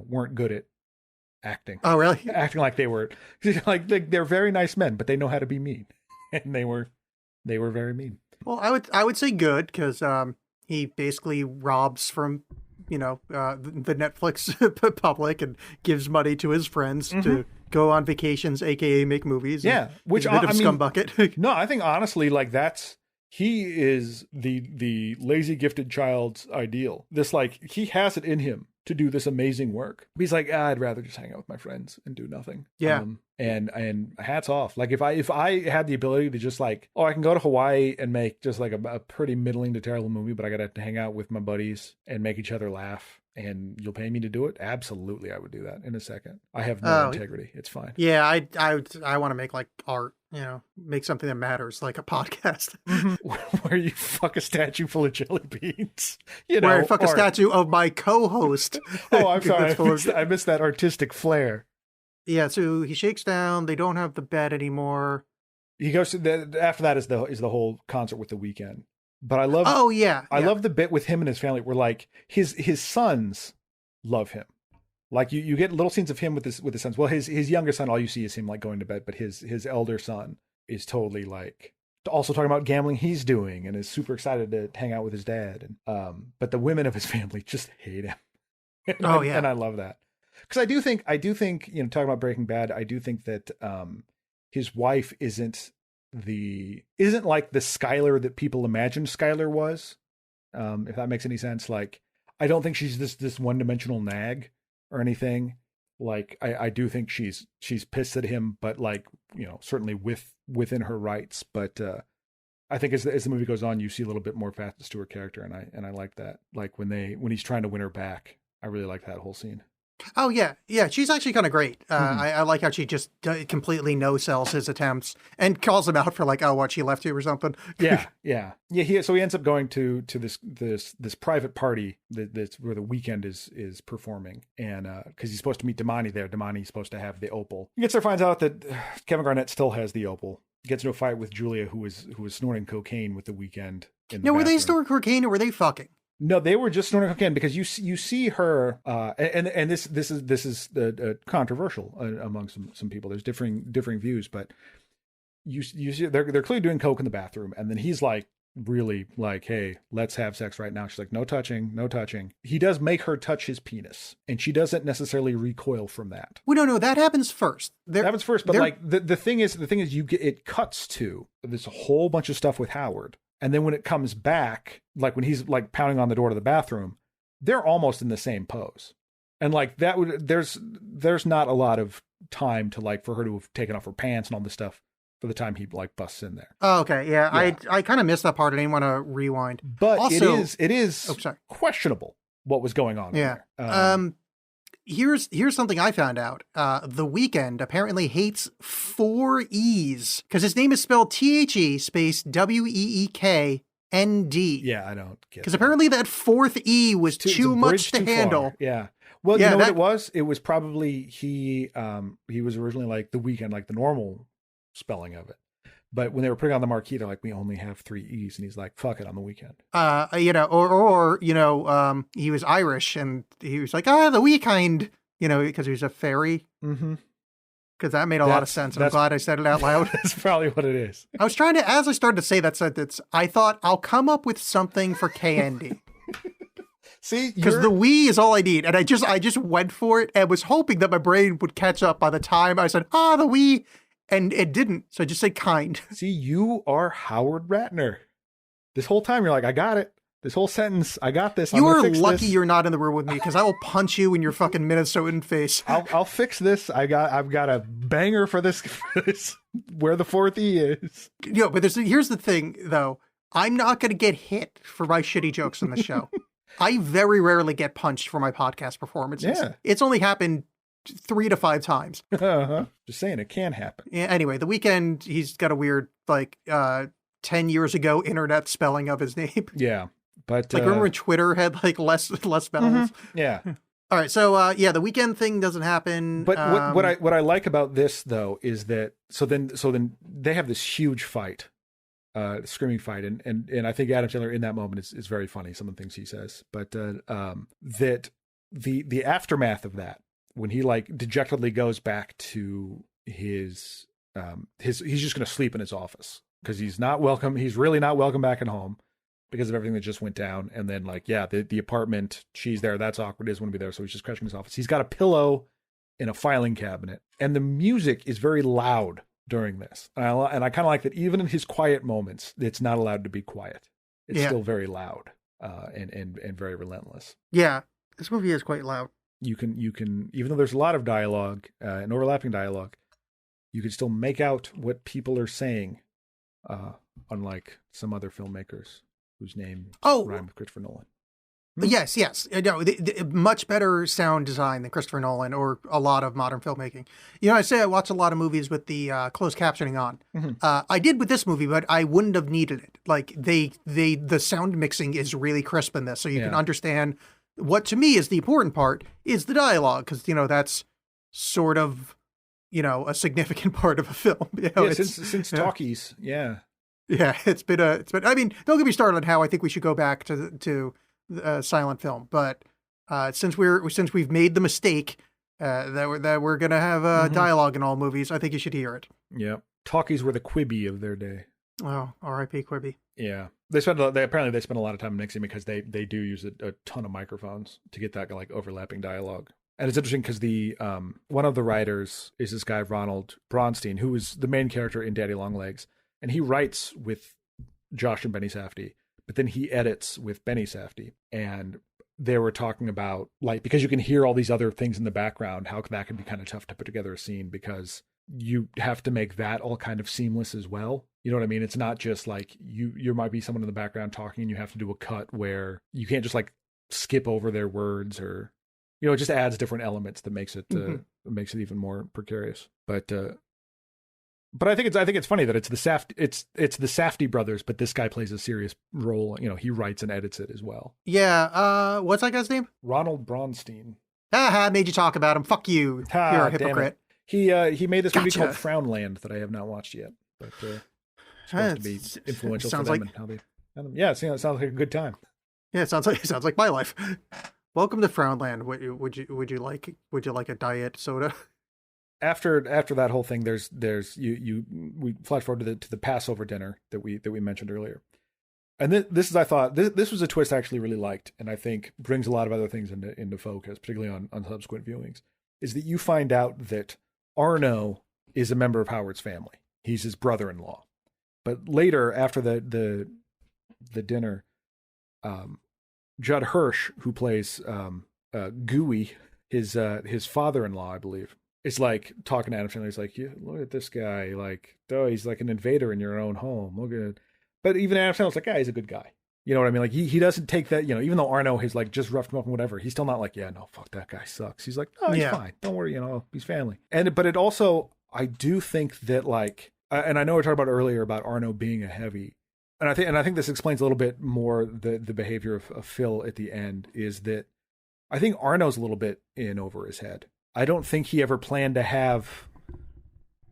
weren't good at acting. Oh, really? Acting like they were like they're very nice men, but they know how to be mean, and they were very mean. Well, I would say good because he basically robs from the Netflix public and gives money to his friends to go on vacations, aka make movies. Yeah, which a bit of scumbucket. No, I think honestly, like he is the lazy gifted child's ideal. This he has it in him to do this amazing work. He's like, I'd rather just hang out with my friends and do nothing. Yeah. And hats off. Like if I had the ability to just I can go to Hawaii and make just like a pretty middling to terrible movie, but I got to hang out with my buddies and make each other laugh, and you'll pay me to do it. Absolutely. I would do that in a second. I have no integrity. It's fine. Yeah. I want to make like art, make something that matters, like a podcast. Where you fuck a statue full of jelly beans. Where I fuck a statue of my co-host. Oh, I'm sorry. I missed that artistic flair. Yeah, so he shakes down. They don't have the bed anymore. He goes to after that is the whole concert with The Weeknd. But I love. Oh yeah, I love the bit with him and his family where like his sons love him. Like you get little scenes of him with his sons. Well, his younger son, all you see is him like going to bed, but his elder son is totally like also talking about gambling he's doing and is super excited to hang out with his dad. And but the women of his family just hate him. And I love that. Because I do think, talking about Breaking Bad, I do think that his wife isn't like the Skylar that people imagined Skylar was. If that makes any sense. Like, I don't think she's this one-dimensional nag or anything. Like, I do think she's pissed at him, but like, certainly within her rights. But I think as the movie goes on, you see a little bit more facets to her character, and I like that. Like when he's trying to win her back, I really like that whole scene. Oh yeah, she's actually kind of great. I like how she just completely no-sells his attempts and calls him out for like, she left you or something. Yeah. So he ends up going to this private party that's where The Weeknd is performing, and because he's supposed to meet Damani there. Damani's supposed to have the opal. He gets there, finds out that Kevin Garnett still has the opal. gets into a fight with Julia, who was snorting cocaine with the Weeknd. No, were they snorting cocaine or were they fucking? No, they were just snorting cocaine because you see her, and this is controversial among some people. There's differing views, but you see they're clearly doing coke in the bathroom, and then he's like really like, hey, let's have sex right now. She's like, no touching, no touching. He does make her touch his penis, and she doesn't necessarily recoil from that. Well, no, that happens first. That happens first, but like the thing is it cuts to this whole bunch of stuff with Howard. And then when it comes back, like when he's like pounding on the door to the bathroom, they're almost in the same pose. And like that would, there's not a lot of time to like for her to have taken off her pants and all this stuff for the time he like busts in there. Oh, okay. Yeah. I kind of missed that part. I didn't want to rewind. But also, it is questionable what was going on. Yeah. There. Here's something I found out. The Weeknd apparently hates 4 E's because his name is spelled THE space WEEKND. Yeah, I don't get it. Because apparently that 4th E was too much to handle. Far. Yeah. Well, you know what it was? It was probably he was originally like The Weeknd, like the normal spelling of it. But when they were putting on the marquee, they're like, we only have 3 E's. And he's like, fuck it, on The Weeknd. He was Irish and he was like, the Weeknd, because he was a fairy. Mm-hmm. Because that made a lot of sense. And I'm glad I said it out loud. That's probably what it is. I was trying to, as I started to say that sentence, I thought I'll come up with something for KND. See, because the we is all I need. And I just went for it and was hoping that my brain would catch up by the time I said, the we. And it didn't. So I just said kind. See, you are Howard Ratner. This whole time you're like, I got it. This whole sentence, I got this. You are lucky you're not in the room with me because I will punch you in your fucking Minnesotan face. I'll fix this. I've got a banger for this where the 4th E is. But here's the thing though. I'm not going to get hit for my shitty jokes on the show. I very rarely get punched for my podcast performances. Yeah. It's only happened 3 to 5 times. Just saying, it can happen. Yeah, anyway, The Weeknd, he's got a weird 10 years ago internet spelling of his name. Yeah, but remember when Twitter had less spells? Mm-hmm. Yeah. All right, so The Weeknd thing doesn't happen. But what I like about this though is that so then they have this huge fight, screaming fight, and I think Adam Sandler in that moment is very funny. Some of the things he says, but that the aftermath of that. When he like dejectedly goes back to his he's just going to sleep in his office because he's not welcome. He's really not welcome back at home because of everything that just went down. And then like, the apartment, she's there. That's awkward. He doesn't want to be there. So he's just crashing his office. He's got a pillow in a filing cabinet and the music is very loud during this. And I kind of like that even in his quiet moments, it's not allowed to be quiet. It's still very loud and very relentless. Yeah. This movie is quite loud. You can, even though there's a lot of dialogue and overlapping dialogue, you can still make out what people are saying, unlike some other filmmakers whose name rhyme with Christopher Nolan. Yes. No, much better sound design than Christopher Nolan or a lot of modern filmmaking. I say I watch a lot of movies with the closed captioning on. Mm-hmm. I did with this movie, but I wouldn't have needed it. Like the sound mixing is really crisp in this, so you can understand. What to me is the important part is the dialogue, because, that's sort of, a significant part of a film. Since talkies. Yeah. Yeah. It's been, I mean, don't get me started on how I think we should go back to silent film. But since we've made the mistake that we're going to have dialogue in all movies, I think you should hear it. Yeah. Talkies were the Quibi of their day. Oh, R.I.P. Quibi. Yeah. Apparently they spend a lot of time mixing because they do use a ton of microphones to get that like overlapping dialogue. And it's interesting because the one of the writers is this guy Ronald Bronstein, who is the main character in Daddy Longlegs, and he writes with Josh and Benny Safdie, but then he edits with Benny Safdie. And they were talking about like, because you can hear all these other things in the background, how that can be kind of tough to put together a scene because you have to make that all kind of seamless as well. You know what I mean? It's not just like you might be someone in the background talking and you have to do a cut where you can't just like skip over their words or, it just adds different elements that makes it even more precarious. But I think it's funny that it's the Safdie brothers, but this guy plays a serious role. He writes and edits it as well. Yeah. What's that guy's name? Ronald Bronstein. Made you talk about him. Fuck you. You're a hypocrite. He made this movie called Frownland that I have not watched yet. but supposed to be influential for them and how they. Yeah, it sounds like a good time. Yeah, it sounds like my life. Welcome to Frownland. Would you like a diet soda? After that whole thing, we flash forward to the Passover dinner that we mentioned earlier, and this is, I thought this was a twist I actually really liked, and I think brings a lot of other things into focus, particularly on subsequent viewings. Is that you find out that Arno is a member of Howard's family. He's his brother-in-law, but later after the dinner, Judd Hirsch, who plays Gooey, his father-in-law, I believe, is like talking to Adam Sandler. He's like, look at this guy, like, oh, he's like an invader in your own home. Look at it. But even Adam Sandler's like, yeah, he's a good guy. You know what I mean? Like he doesn't take that, even though Arno has like just roughed him up and whatever, he's still not like, yeah, no, fuck, that guy sucks. He's like, oh, he's fine. Don't worry, he's family. But it also, I do think that like, and I know we talked about earlier about Arno being a heavy, and I think this explains a little bit more the behavior of Phil at the end, is that I think Arno's a little bit in over his head. I don't think he ever planned to have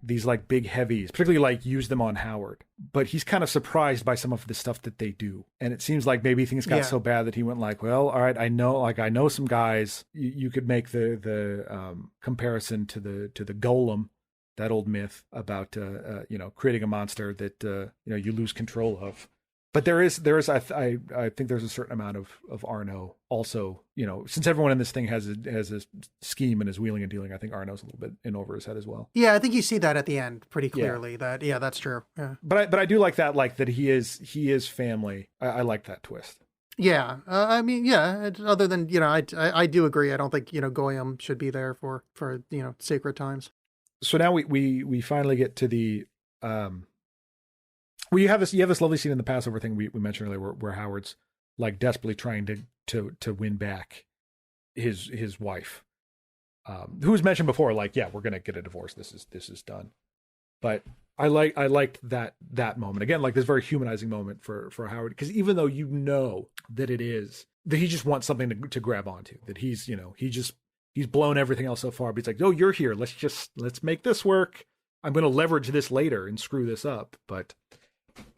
these like big heavies, particularly like use them on Howard, but he's kind of surprised by some of the stuff that they do. And it seems like maybe things got so bad that he went like, well, all right, I know some guys. You could make the comparison to the golem, that old myth about creating a monster that you lose control of. But there is I think there's a certain amount of Arno also, since everyone in this thing has a scheme and is wheeling and dealing. I think Arno's a little bit in over his head as well. Yeah, I think you see that at the end pretty clearly. Yeah. That's true. Yeah. But I do like that he is family. I like that twist. Yeah, I mean, yeah. Other than I do agree. I don't think Goyim should be there for sacred times. So now we finally get to the you have this lovely scene in the Passover thing we mentioned earlier where Howard's like desperately trying to win back his wife, who was mentioned before, like, yeah, we're gonna get a divorce, this is done. But I liked that moment again, like this very humanizing moment for Howard, because even though that it is that he just wants something to grab onto, that he's blown everything else so far, but he's like, oh, you're here, let's make this work. I'm going to leverage this later and screw this up. But,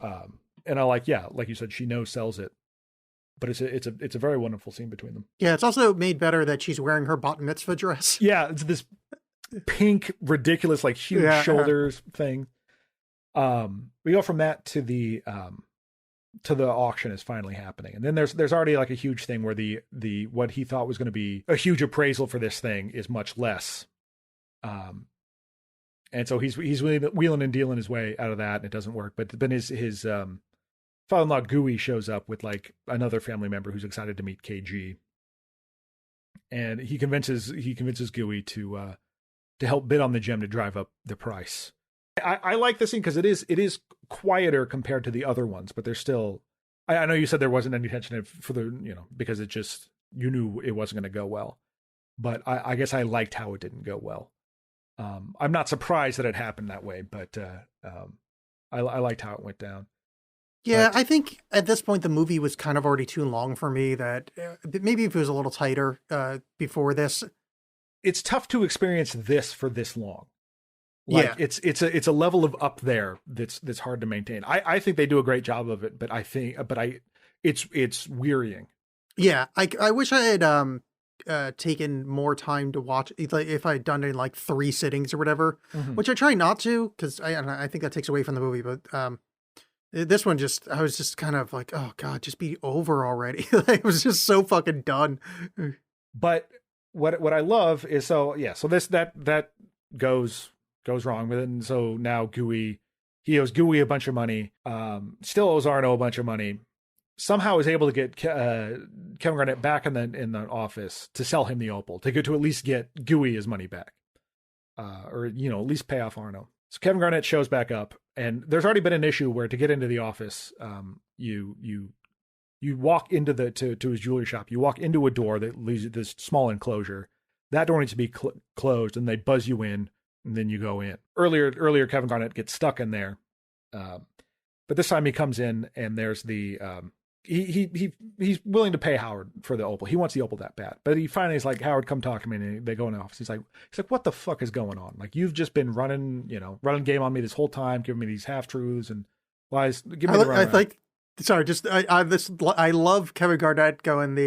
and I like you said, she sells it, but it's a very wonderful scene between them. Yeah. It's also made better that she's wearing her bat mitzvah dress. Yeah. It's this pink, ridiculous, like huge shoulders thing. We go from that to the auction is finally happening. And then there's already like a huge thing where the what he thought was going to be a huge appraisal for this thing is much less. And so he's wheeling and dealing his way out of that, and it doesn't work. But then his father-in-law Gooey shows up with like another family member who's excited to meet KG, and he convinces Gooey to help bid on the gem to drive up the price. I like this scene because it is quieter compared to the other ones, but there's still. I know you said there wasn't any tension for the because it just you knew it wasn't going to go well, but I guess I liked how it didn't go well. I'm not surprised that it happened that way, but I liked how it went down. Yeah, I think at this point the movie was kind of already too long for me. That maybe if it was a little tighter before this, it's tough to experience this for this long. Like, yeah, it's a level of up there that's hard to maintain. I think they do a great job of it, but it's wearying. Yeah, I wish I had taken more time to watch, like if I'd done it in like 3 sittings or whatever, which I try not to because I think that takes away from the movie. But this one I was just kind of like, oh god, just be over already. It was just so fucking done. But what I love is so this that goes wrong with it, and so now he owes Gooey a bunch of money, still owes Arno a bunch of money. Somehow is able to get Kevin Garnett back in the office to sell him the opal to at least get Gooey his money back, or at least pay off Arno. So Kevin Garnett shows back up, and there's already been an issue where to get into the office, you walk into to his jewelry shop. You walk into a door that leads to this small enclosure. That door needs to be closed, and they buzz you in, and then you go in. Earlier, Kevin Garnett gets stuck in there, but this time he comes in, and there's the he's willing to pay Howard for the opal. He wants the opal that bad. But he finally is like, Howard, come talk to me. And they go in the office. He's like, what the fuck is going on? Like, you've just been running game on me this whole time, giving me these half truths and lies. Give me the runaround. I think. Sorry, I love Kevin Garnett going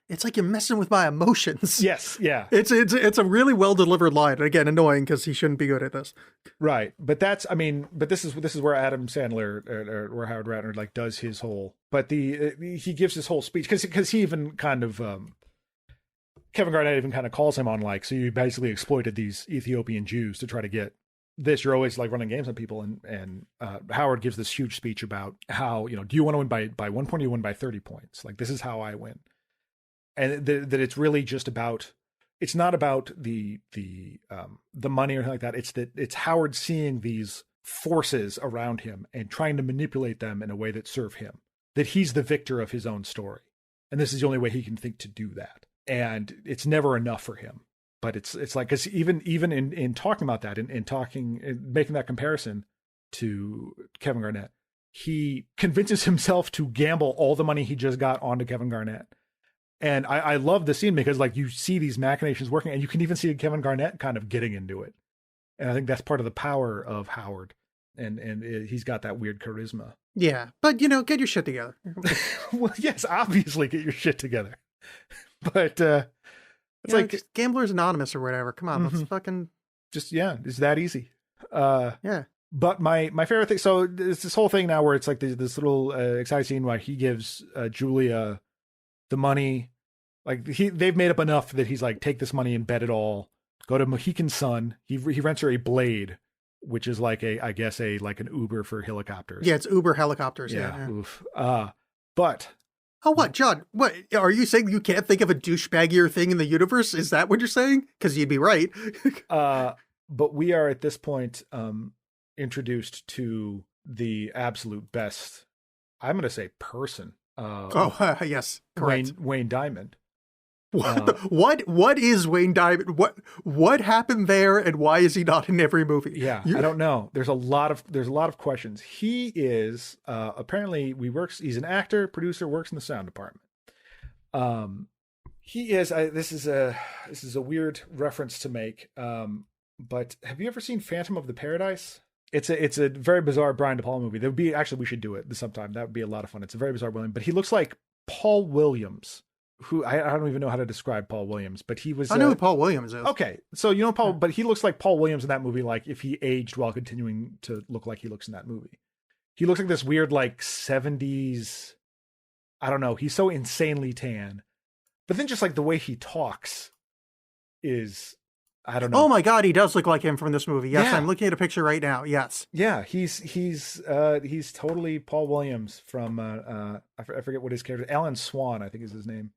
it's like you're messing with my emotions. Yes, yeah. It's a really well delivered line. And again, annoying because he shouldn't be good at this. Right, but this is where Adam Sandler or where Howard Ratner like does his whole. But he gives his whole speech because he even kind of Kevin Garnett even kind of calls him on like, so you basically exploited these Ethiopian Jews to try to get this. You're always like running games on people, and Howard gives this huge speech about how, do you want to win by 1 point or you win by 30 points? Like, this is how I win. And that it's really just about, it's not about the money or anything like that. It's Howard seeing these forces around him and trying to manipulate them in a way that serve him, that he's the victor of his own story. And this is the only way he can think to do that. And it's never enough for him. But it's like, because even in talking about that, in making that comparison to Kevin Garnett, he convinces himself to gamble all the money he just got onto Kevin Garnett. And I love the scene because like you see these machinations working, and you can even see Kevin Garnett kind of getting into it. And I think that's part of the power of Howard, and he's got that weird charisma. Yeah, but get your shit together. Well, yes, obviously get your shit together. But it's like just Gamblers Anonymous or whatever. Come on, let's fucking just it's that easy. Yeah. But my favorite thing, so it's this whole thing now where it's like this little exciting scene where he gives Julia the money. Like they've made up enough that he's like, take this money and bet it all. Go to Mohican Sun. He rents her a Blade, which is like I guess like an Uber for helicopters. Yeah, it's Uber helicopters. Yeah. Oof. But what, John? What are you saying? You can't think of a douchebaggier thing in the universe? Is that what you're saying? Because you'd be right. But we are at this point introduced to the absolute best, I'm going to say, person. Yes, correct. Wayne Diamond. What is Wayne Diamond? What happened there, and why is he not in every movie? Yeah, I don't know. There's a lot of questions. He is apparently he's an actor, producer, works in the sound department. He is. This is a weird reference to make. But have you ever seen Phantom of the Paradise? It's a very bizarre Brian De Palma movie. We should do it sometime. That would be a lot of fun. It's a very bizarre William, but he looks like Paul Williams, who I don't even know how to describe Paul Williams, but he was. I know who Paul Williams is. Okay, so you know Paul, but he looks like Paul Williams in that movie. Like if he aged while continuing to look like he looks in that movie, he looks like this weird like 70s. I don't know. He's so insanely tan, but then just like the way he talks is. I don't know. Oh my God, he does look like him from this movie. Yes, yeah. I'm looking at a picture right now. Yes. Yeah, he's totally Paul Williams from I forget what his character, Alan Swan, I think is his name.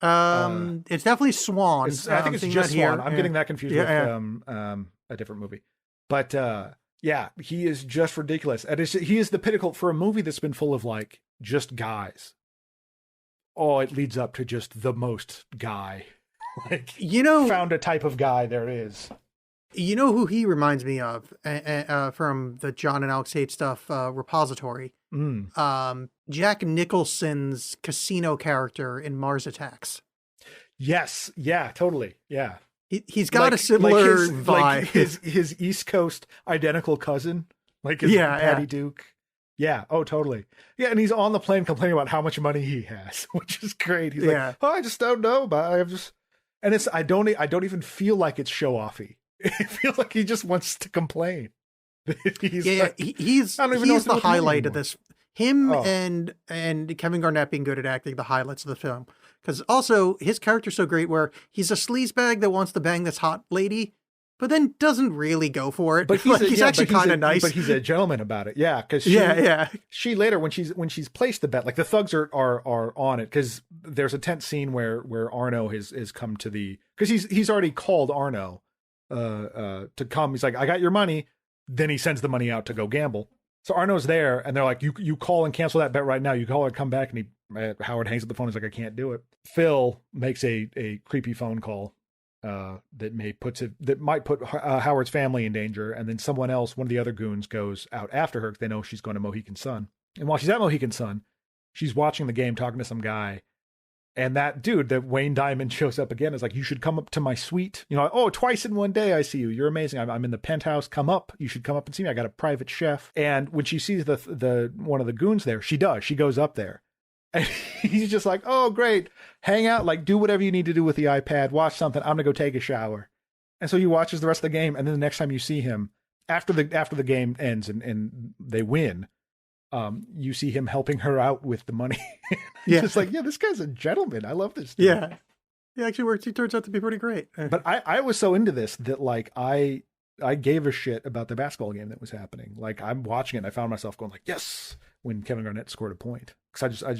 It's definitely Swan. I think it's just Swan. I'm getting that confused with a different movie. But yeah, he is just ridiculous. And he is the pinnacle for a movie that's been full of like just guys. Oh, it leads up to just the most guy. Like, found a type of guy there is. You know who he reminds me of from the John and Alex Hate Stuff repository? Jack Nicholson's casino character in Mars Attacks. Yes. Yeah, totally. Yeah. He's got a similar vibe. Like his East Coast identical cousin. Like his Patty Duke. Yeah. Oh, totally. Yeah. And he's on the plane complaining about how much money he has, which is great. He's like, I just don't know, but I've just... And I don't even feel like it's show offy. It feels like he just wants to complain. He's the highlight of this. Him and Kevin Garnett being good at acting, the highlights of the film. Because also his character's so great, where he's a sleazebag that wants to bang this hot lady, but then doesn't really go for it. But he's actually kind of nice. But he's a gentleman about it. Yeah, because she later when she's placed the bet, like the thugs are on it, because there's a tense scene where Arno has come to because he's already called Arno to come. He's like, I got your money. Then he sends the money out to go gamble. So Arno's there, and they're like, you call and cancel that bet right now. You call or come back, and Howard hangs up the phone. He's like, I can't do it. Phil makes a creepy phone call that might put Howard's family in danger, and then someone else, one of the other goons, goes out after her because they know she's going to Mohican Sun. And while she's at Mohican Sun, she's watching the game, talking to some guy. And that dude, that Wayne Diamond, shows up again. Is like, you should come up to my suite. You know, oh, twice in one day I see you. You're amazing. I'm in the penthouse. Come up. You should come up and see me. I got a private chef. And when she sees the one of the goons there, she does. She goes up there. And he's just like, oh, great. Hang out. Like, do whatever you need to do with the iPad. Watch something. I'm going to go take a shower. And so he watches the rest of the game. And then the next time you see him, after the game ends and they win, you see him helping her out with the money. He's just like, yeah, this guy's a gentleman. I love this dude. Yeah. He actually works. He turns out to be pretty great. But I was so into this that like I gave a shit about the basketball game that was happening. Like I'm watching it and I found myself going like, yes, when Kevin Garnett scored a point. Because I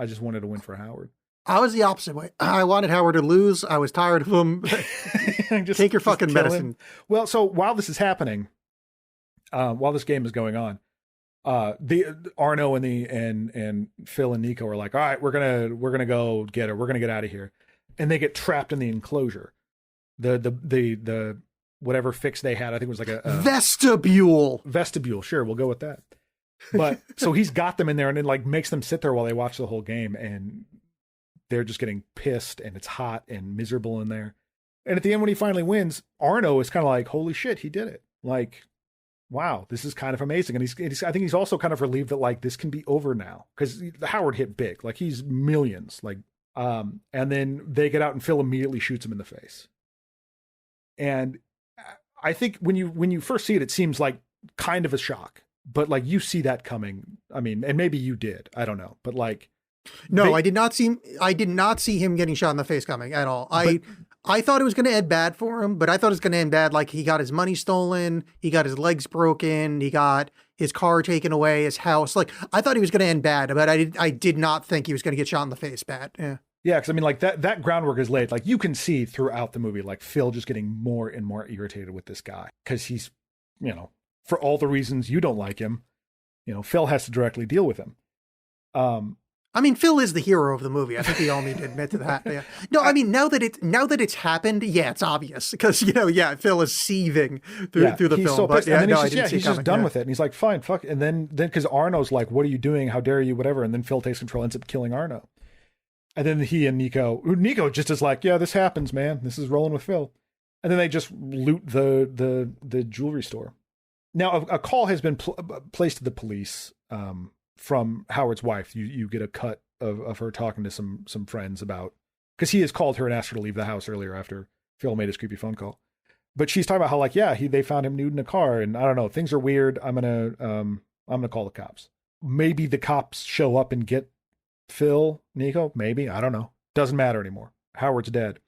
just wanted to win for Howard. I was the opposite way. I wanted Howard to lose. I was tired of him. Take your fucking medicine. Him. Well, so while this is happening, while this game is going on, the Arno and Phil and Nico are like, all right, we're gonna go get her. We're gonna get out of here, and they get trapped in the enclosure. The whatever fix they had, I think it was like a vestibule. Vestibule, sure, we'll go with that. But so he's got them in there, and then like makes them sit there while they watch the whole game, and they're just getting pissed, and it's hot and miserable in there. And at the end, when he finally wins, Arno is kind of like, holy shit, he did it! Like, wow, this is kind of amazing. And he's I think he's also kind of relieved that like this can be over now, because Howard hit big, like he's millions, like and then they get out and Phil immediately shoots him in the face. And I think when you first see it, it seems like kind of a shock, but like you see that coming. I mean, and maybe you did, I don't know, but like, no, I did not see him getting shot in the face coming at all. I thought it was going to end bad for him, but I thought it was going to end bad. Like he got his money stolen, he got his legs broken, he got his car taken away, his house. Like I thought he was going to end bad, but I did not think he was going to get shot in the face bad. Yeah. Yeah, because I mean, like that groundwork is laid. Like you can see throughout the movie, like Phil just getting more and more irritated with this guy because he's, you know, for all the reasons you don't like him, you know, Phil has to directly deal with him. I mean, Phil is the hero of the movie. I think we all need to admit to that. Yeah. No, I mean, now that it's happened, yeah, it's obvious because Phil is seething through the film. So but he's just done with it, and he's like, fine, fuck. And then because Arno's like, what are you doing? How dare you? Whatever. And then Phil takes control, ends up killing Arno. And then he and Nico just is like, yeah, this happens, man. This is rolling with Phil. And then they just loot the jewelry store. Now a call has been placed to the police. From Howard's wife, you get a cut of her talking to some friends about, because he has called her and asked her to leave the house earlier after Phil made his creepy phone call. But she's talking about how like, yeah, they found him nude in a car, and I don't know, things are weird. I'm gonna call the cops. Maybe the cops show up and get Phil, Nico. Maybe, I don't know. Doesn't matter anymore. Howard's dead,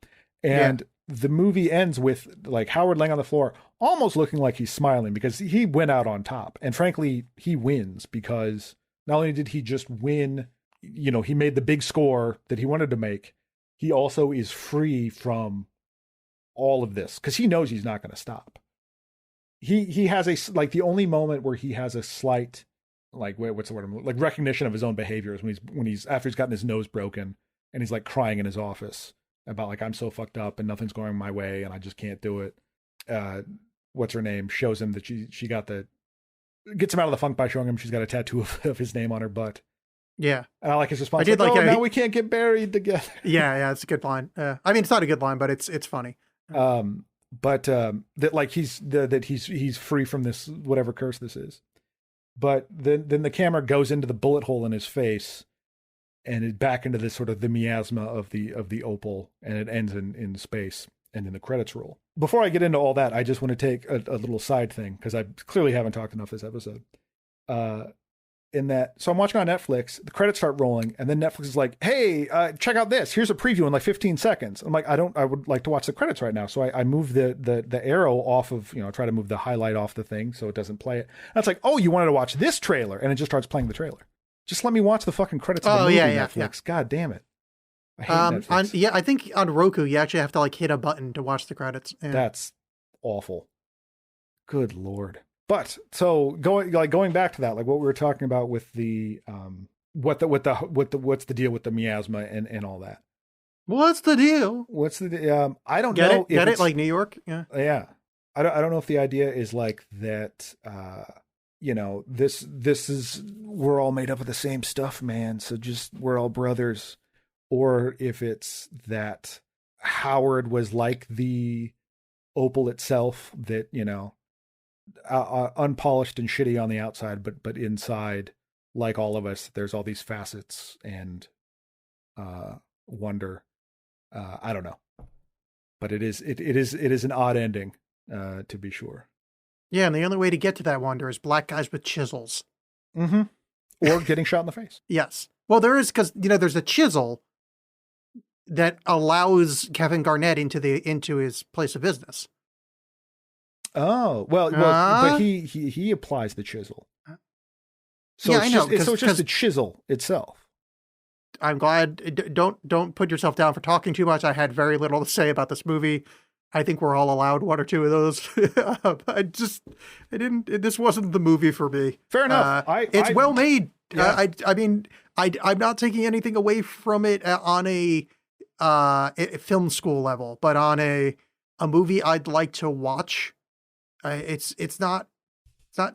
and the movie ends with like Howard laying on the floor, almost looking like he's smiling because he went out on top, and frankly, he wins because. Not only did he just win, you know, he made the big score that he wanted to make, he also is free from all of this because he knows he's not going to stop. He has the only moment where he has a slight, like, what's the word? Like recognition of his own behaviors when he's after he's gotten his nose broken and he's like crying in his office about like, I'm so fucked up and nothing's going my way and I just can't do it. What's her name? Shows him that she got gets him out of the funk by showing him she's got a tattoo of his name on her butt. Yeah. And I like his response. Now we can't get buried together. Yeah, it's a good line. I mean, it's not a good line, but it's funny. That like he's free from this, whatever curse this is. But then the camera goes into the bullet hole in his face and back into this sort of the miasma of the opal, and it ends in space. And then the credits roll. Before I get into all that, I just want to take a little side thing because I clearly haven't talked enough this episode. So I'm watching on Netflix, the credits start rolling, and then Netflix is like, "Hey, check out this. Here's a preview in like 15 seconds." I'm like, I would like to watch the credits right now. So I move the arrow off of, try to move the highlight off the thing so it doesn't play it. And it's like, oh, you wanted to watch this trailer, and it just starts playing the trailer. Just let me watch the fucking credits of the movie, Netflix. Yeah. God damn it. I hate Netflix. I think on Roku you actually have to like hit a button to watch the credits. Yeah. That's awful. Good Lord. But so going back to that, like what we were talking about with the what's the deal with the miasma and all that. What's the deal? I don't know. Get it like New York? Yeah. Yeah. I don't know if the idea is like that. This is we're all made up of the same stuff, man. So just we're all brothers. Or if it's that Howard was like the opal itself, that, you know, unpolished and shitty on the outside, but inside, like all of us, there's all these facets and wonder. I don't know, but it is an odd ending, to be sure. Yeah, and the only way to get to that wonder is black guys with chisels. Mm-hmm. Or getting shot in the face. Yes. Well, there is, because, you know, there's a chisel that allows Kevin Garnett into his place of business. Oh, well, but he applies the chisel. So yeah, it's I know. Just, so it's just the chisel itself. I'm glad. Don't put yourself down for talking too much. I had very little to say about this movie. I think we're all allowed one or two of those. This wasn't the movie for me. Fair enough. It's well made. Yeah. I mean, I'm not taking anything away from it on a film school level, but on a movie I'd like to watch. It's not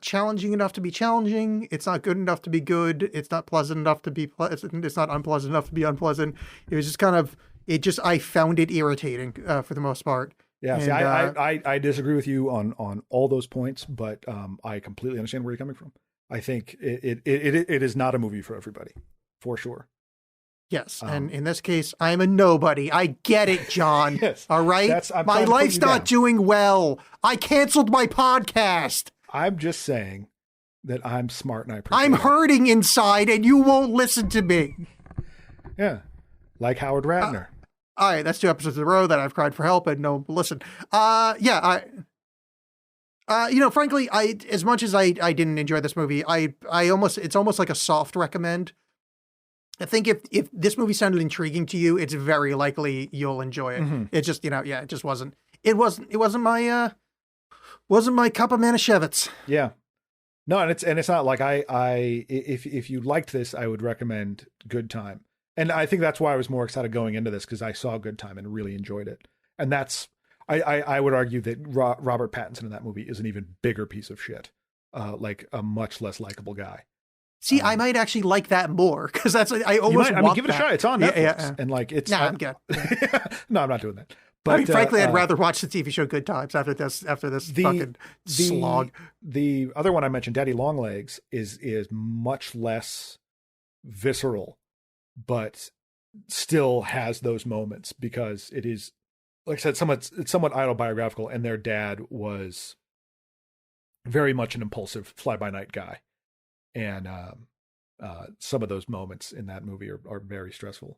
challenging enough to be challenging. It's not good enough to be good. It's not pleasant enough to be pleasant. It's not unpleasant enough to be unpleasant. It was just kind of, I found it irritating for the most part. Yeah, and, see, I disagree with you on all those points, but I completely understand where you're coming from. I think it is not a movie for everybody, for sure. Yes, and in this case, I'm a nobody. I get it, John. Yes, all right? My life's not doing well. I canceled my podcast. I'm just saying that I'm smart and I appreciate I'm hurting inside and you won't listen to me. Yeah, like Howard Ratner. All right, that's 2 episodes in a row that I've cried for help and no one will listen. Frankly, as much as I didn't enjoy this movie, it's almost like a soft recommend. I think if this movie sounded intriguing to you, it's very likely you'll enjoy it. Mm-hmm. It just, it just wasn't. It wasn't my cup of Manischewitz. Yeah. No, and it's not like if you liked this, I would recommend Good Time. And I think that's why I was more excited going into this, because I saw Good Time and really enjoyed it. And that's, I would argue that Robert Pattinson in that movie is an even bigger piece of shit, like a much less likable guy. See, I might actually like that more, because that's, I almost want give it a shot. It's on Netflix. Yeah. And like, it's... I'm good. No, I'm not doing that. But frankly, I'd rather watch the TV show Good Times after this fucking slog. The other one I mentioned, Daddy Longlegs, is much less visceral, but still has those moments, because it is, like I said, it's somewhat autobiographical, and their dad was very much an impulsive fly-by-night guy. And some of those moments in that movie are very stressful.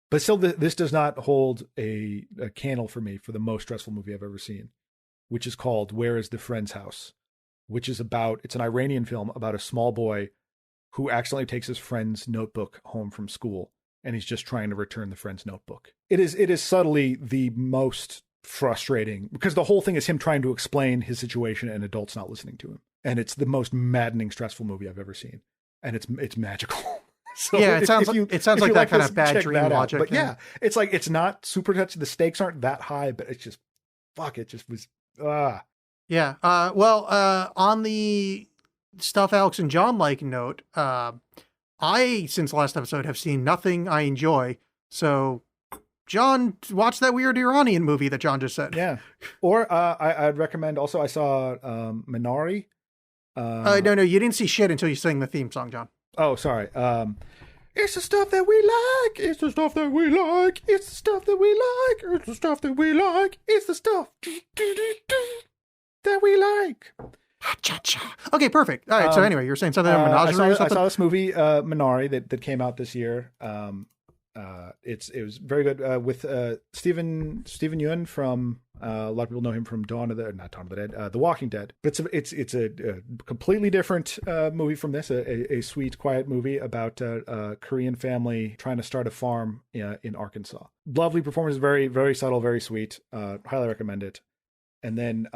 But still, this does not hold a candle for me for the most stressful movie I've ever seen, which is called Where is the Friend's House? Which is it's an Iranian film about a small boy who accidentally takes his friend's notebook home from school, and he's just trying to return the friend's notebook. It is subtly the most frustrating, because the whole thing is him trying to explain his situation and adults not listening to him. And it's the most maddening, stressful movie I've ever seen. And it's magical. So yeah, it sounds like that kind of bad dream logic. But yeah, it's like, it's not super touchy. The stakes aren't that high, but it's just, it just was, Yeah. On the stuff Alex and John like note, I, since the last episode, have seen nothing I enjoy. So, John, watch that weird Iranian movie that John just said. Yeah. Or I'd recommend also, I saw Minari. No, you didn't see shit until you sang the theme song, John. Oh, sorry. It's the stuff that we like. It's the stuff that we like. It's the stuff that we like. It's the stuff that we like. It's the stuff that we like. Okay, perfect. All right. So anyway, you're saying something about Menagerie or something? I saw this movie, Minari, that came out this year. It was very good with Steven Yeun from a lot of people know him from The Walking Dead. But it's a completely different movie from this. A sweet, quiet movie about a Korean family trying to start a farm in Arkansas. Lovely performance, very very subtle, very sweet. Highly recommend it. And then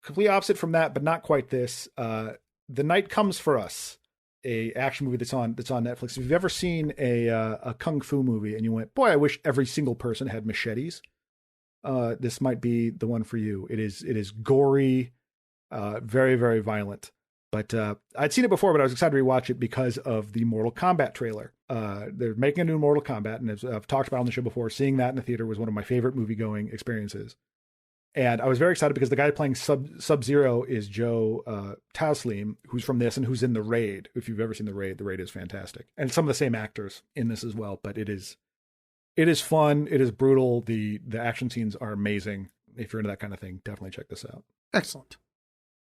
complete opposite from that, but not quite this. The Night Comes for Us. A action movie that's on Netflix. If you've ever seen a kung fu movie and you went, boy, I wish every single person had machetes, this might be the one for you. It is gory, very very violent, But I'd seen it before, but I was excited to rewatch it because of the Mortal Kombat trailer. They're making a new Mortal Kombat, and as I've talked about on the show before, seeing that in the theater was one of my favorite movie-going experiences. And I was very excited because the guy playing Sub-Zero is Joe Taslim, who's from this and who's in The Raid. If you've ever seen The Raid is fantastic. And some of the same actors in this as well, but it is fun. It is brutal. The action scenes are amazing. If you're into that kind of thing, definitely check this out. Excellent.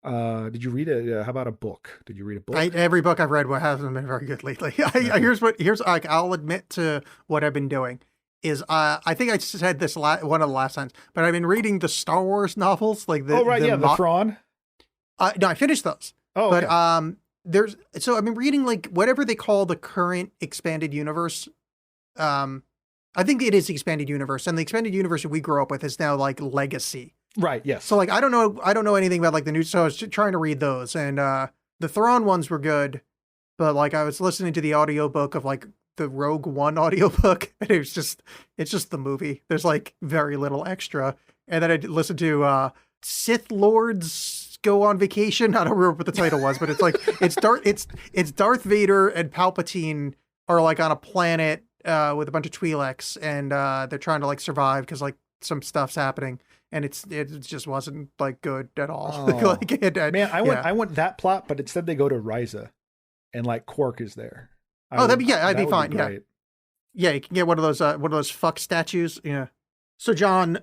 Did you read it? How about a book? Did you read a book? Every book I've read hasn't been very good lately. Here's like, I'll admit to what I've been doing is, I think I said this one of the last times, but I've been reading the Star Wars novels, like the the Thrawn. No, I finished those. Oh, okay. But I've been reading like whatever they call the current expanded universe. I think it is the expanded universe, and the expanded universe that we grew up with is now like Legacy. Right. Yes. So like I don't know anything about like the new. So I was trying to read those, and the Thrawn ones were good, but like I was listening to the audiobook of like the Rogue One audiobook, and it's just the movie. There's like very little extra, and then I listened to Sith Lords Go on Vacation. I don't remember what the title was, but it's like it's Darth Vader and Palpatine are like on a planet with a bunch of Twi'leks, and they're trying to like survive because like some stuff's happening. And it just wasn't like good at all. Oh. I want that plot, but instead they go to Ryza, and like Quark is there. That'd be fine. Be Yeah, you can get one of those fuck statues. Yeah. So John,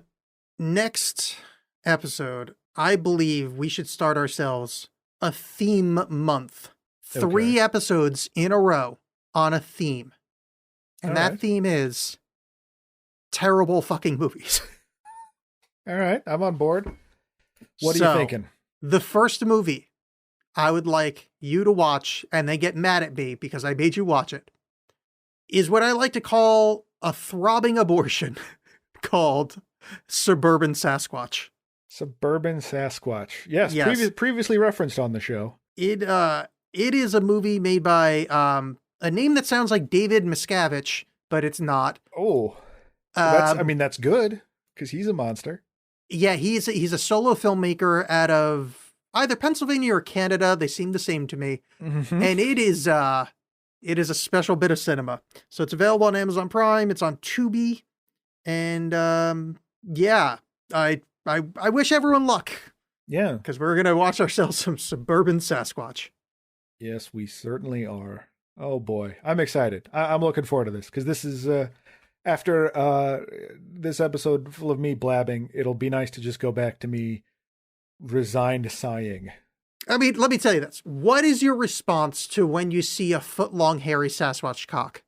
next episode, I believe we should start ourselves a theme month. 3 episodes in a row on a theme, and that theme is terrible fucking movies. All right, I'm on board. What are you thinking? The first movie I would like you to watch, and then get mad at me because I made you watch it, is what I like to call a throbbing abortion called Suburban Sasquatch. Suburban Sasquatch. Yes. Previously referenced on the show. It is a movie made by a name that sounds like David Miscavige, but it's not. Oh, that's good because he's a monster. Yeah, he's a solo filmmaker out of either Pennsylvania or Canada. They seem the same to me. Mm-hmm. And it is a special bit of cinema. So it's available on Amazon Prime. It's on Tubi. And I wish everyone luck. Yeah. Because we're going to watch ourselves some Suburban Sasquatch. Yes, we certainly are. Oh boy. I'm excited. I'm looking forward to this because this is after this episode full of me blabbing, it'll be nice to just go back to me resigned sighing. I mean, let me tell you this. What is your response to when you see a foot-long hairy Sasquatch cock?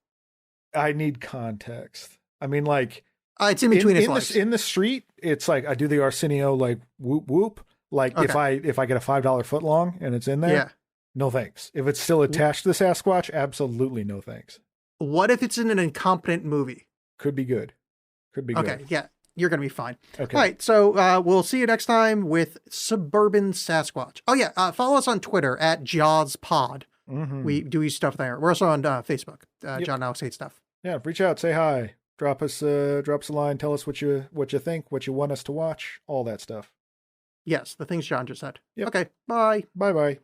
I need context. I mean, like... it's in between his legs. In the street, it's like I do the Arsenio, like, whoop, whoop. Like, okay. if I get a $5 foot-long and it's in there, no thanks. If it's still attached to the Sasquatch, absolutely no thanks. What if it's in an incompetent movie? Could be good. Okay, yeah. You're going to be fine. Okay. All right, so we'll see you next time with Suburban Sasquatch. Oh, yeah, follow us on Twitter at JawsPod. Mm-hmm. We do stuff there. We're also on Facebook, John and Alex Hate Stuff. Yeah, reach out, say hi, drop us a line, tell us what you think, what you want us to watch, all that stuff. Yes, the things John just said. Yep. Okay, bye. Bye-bye.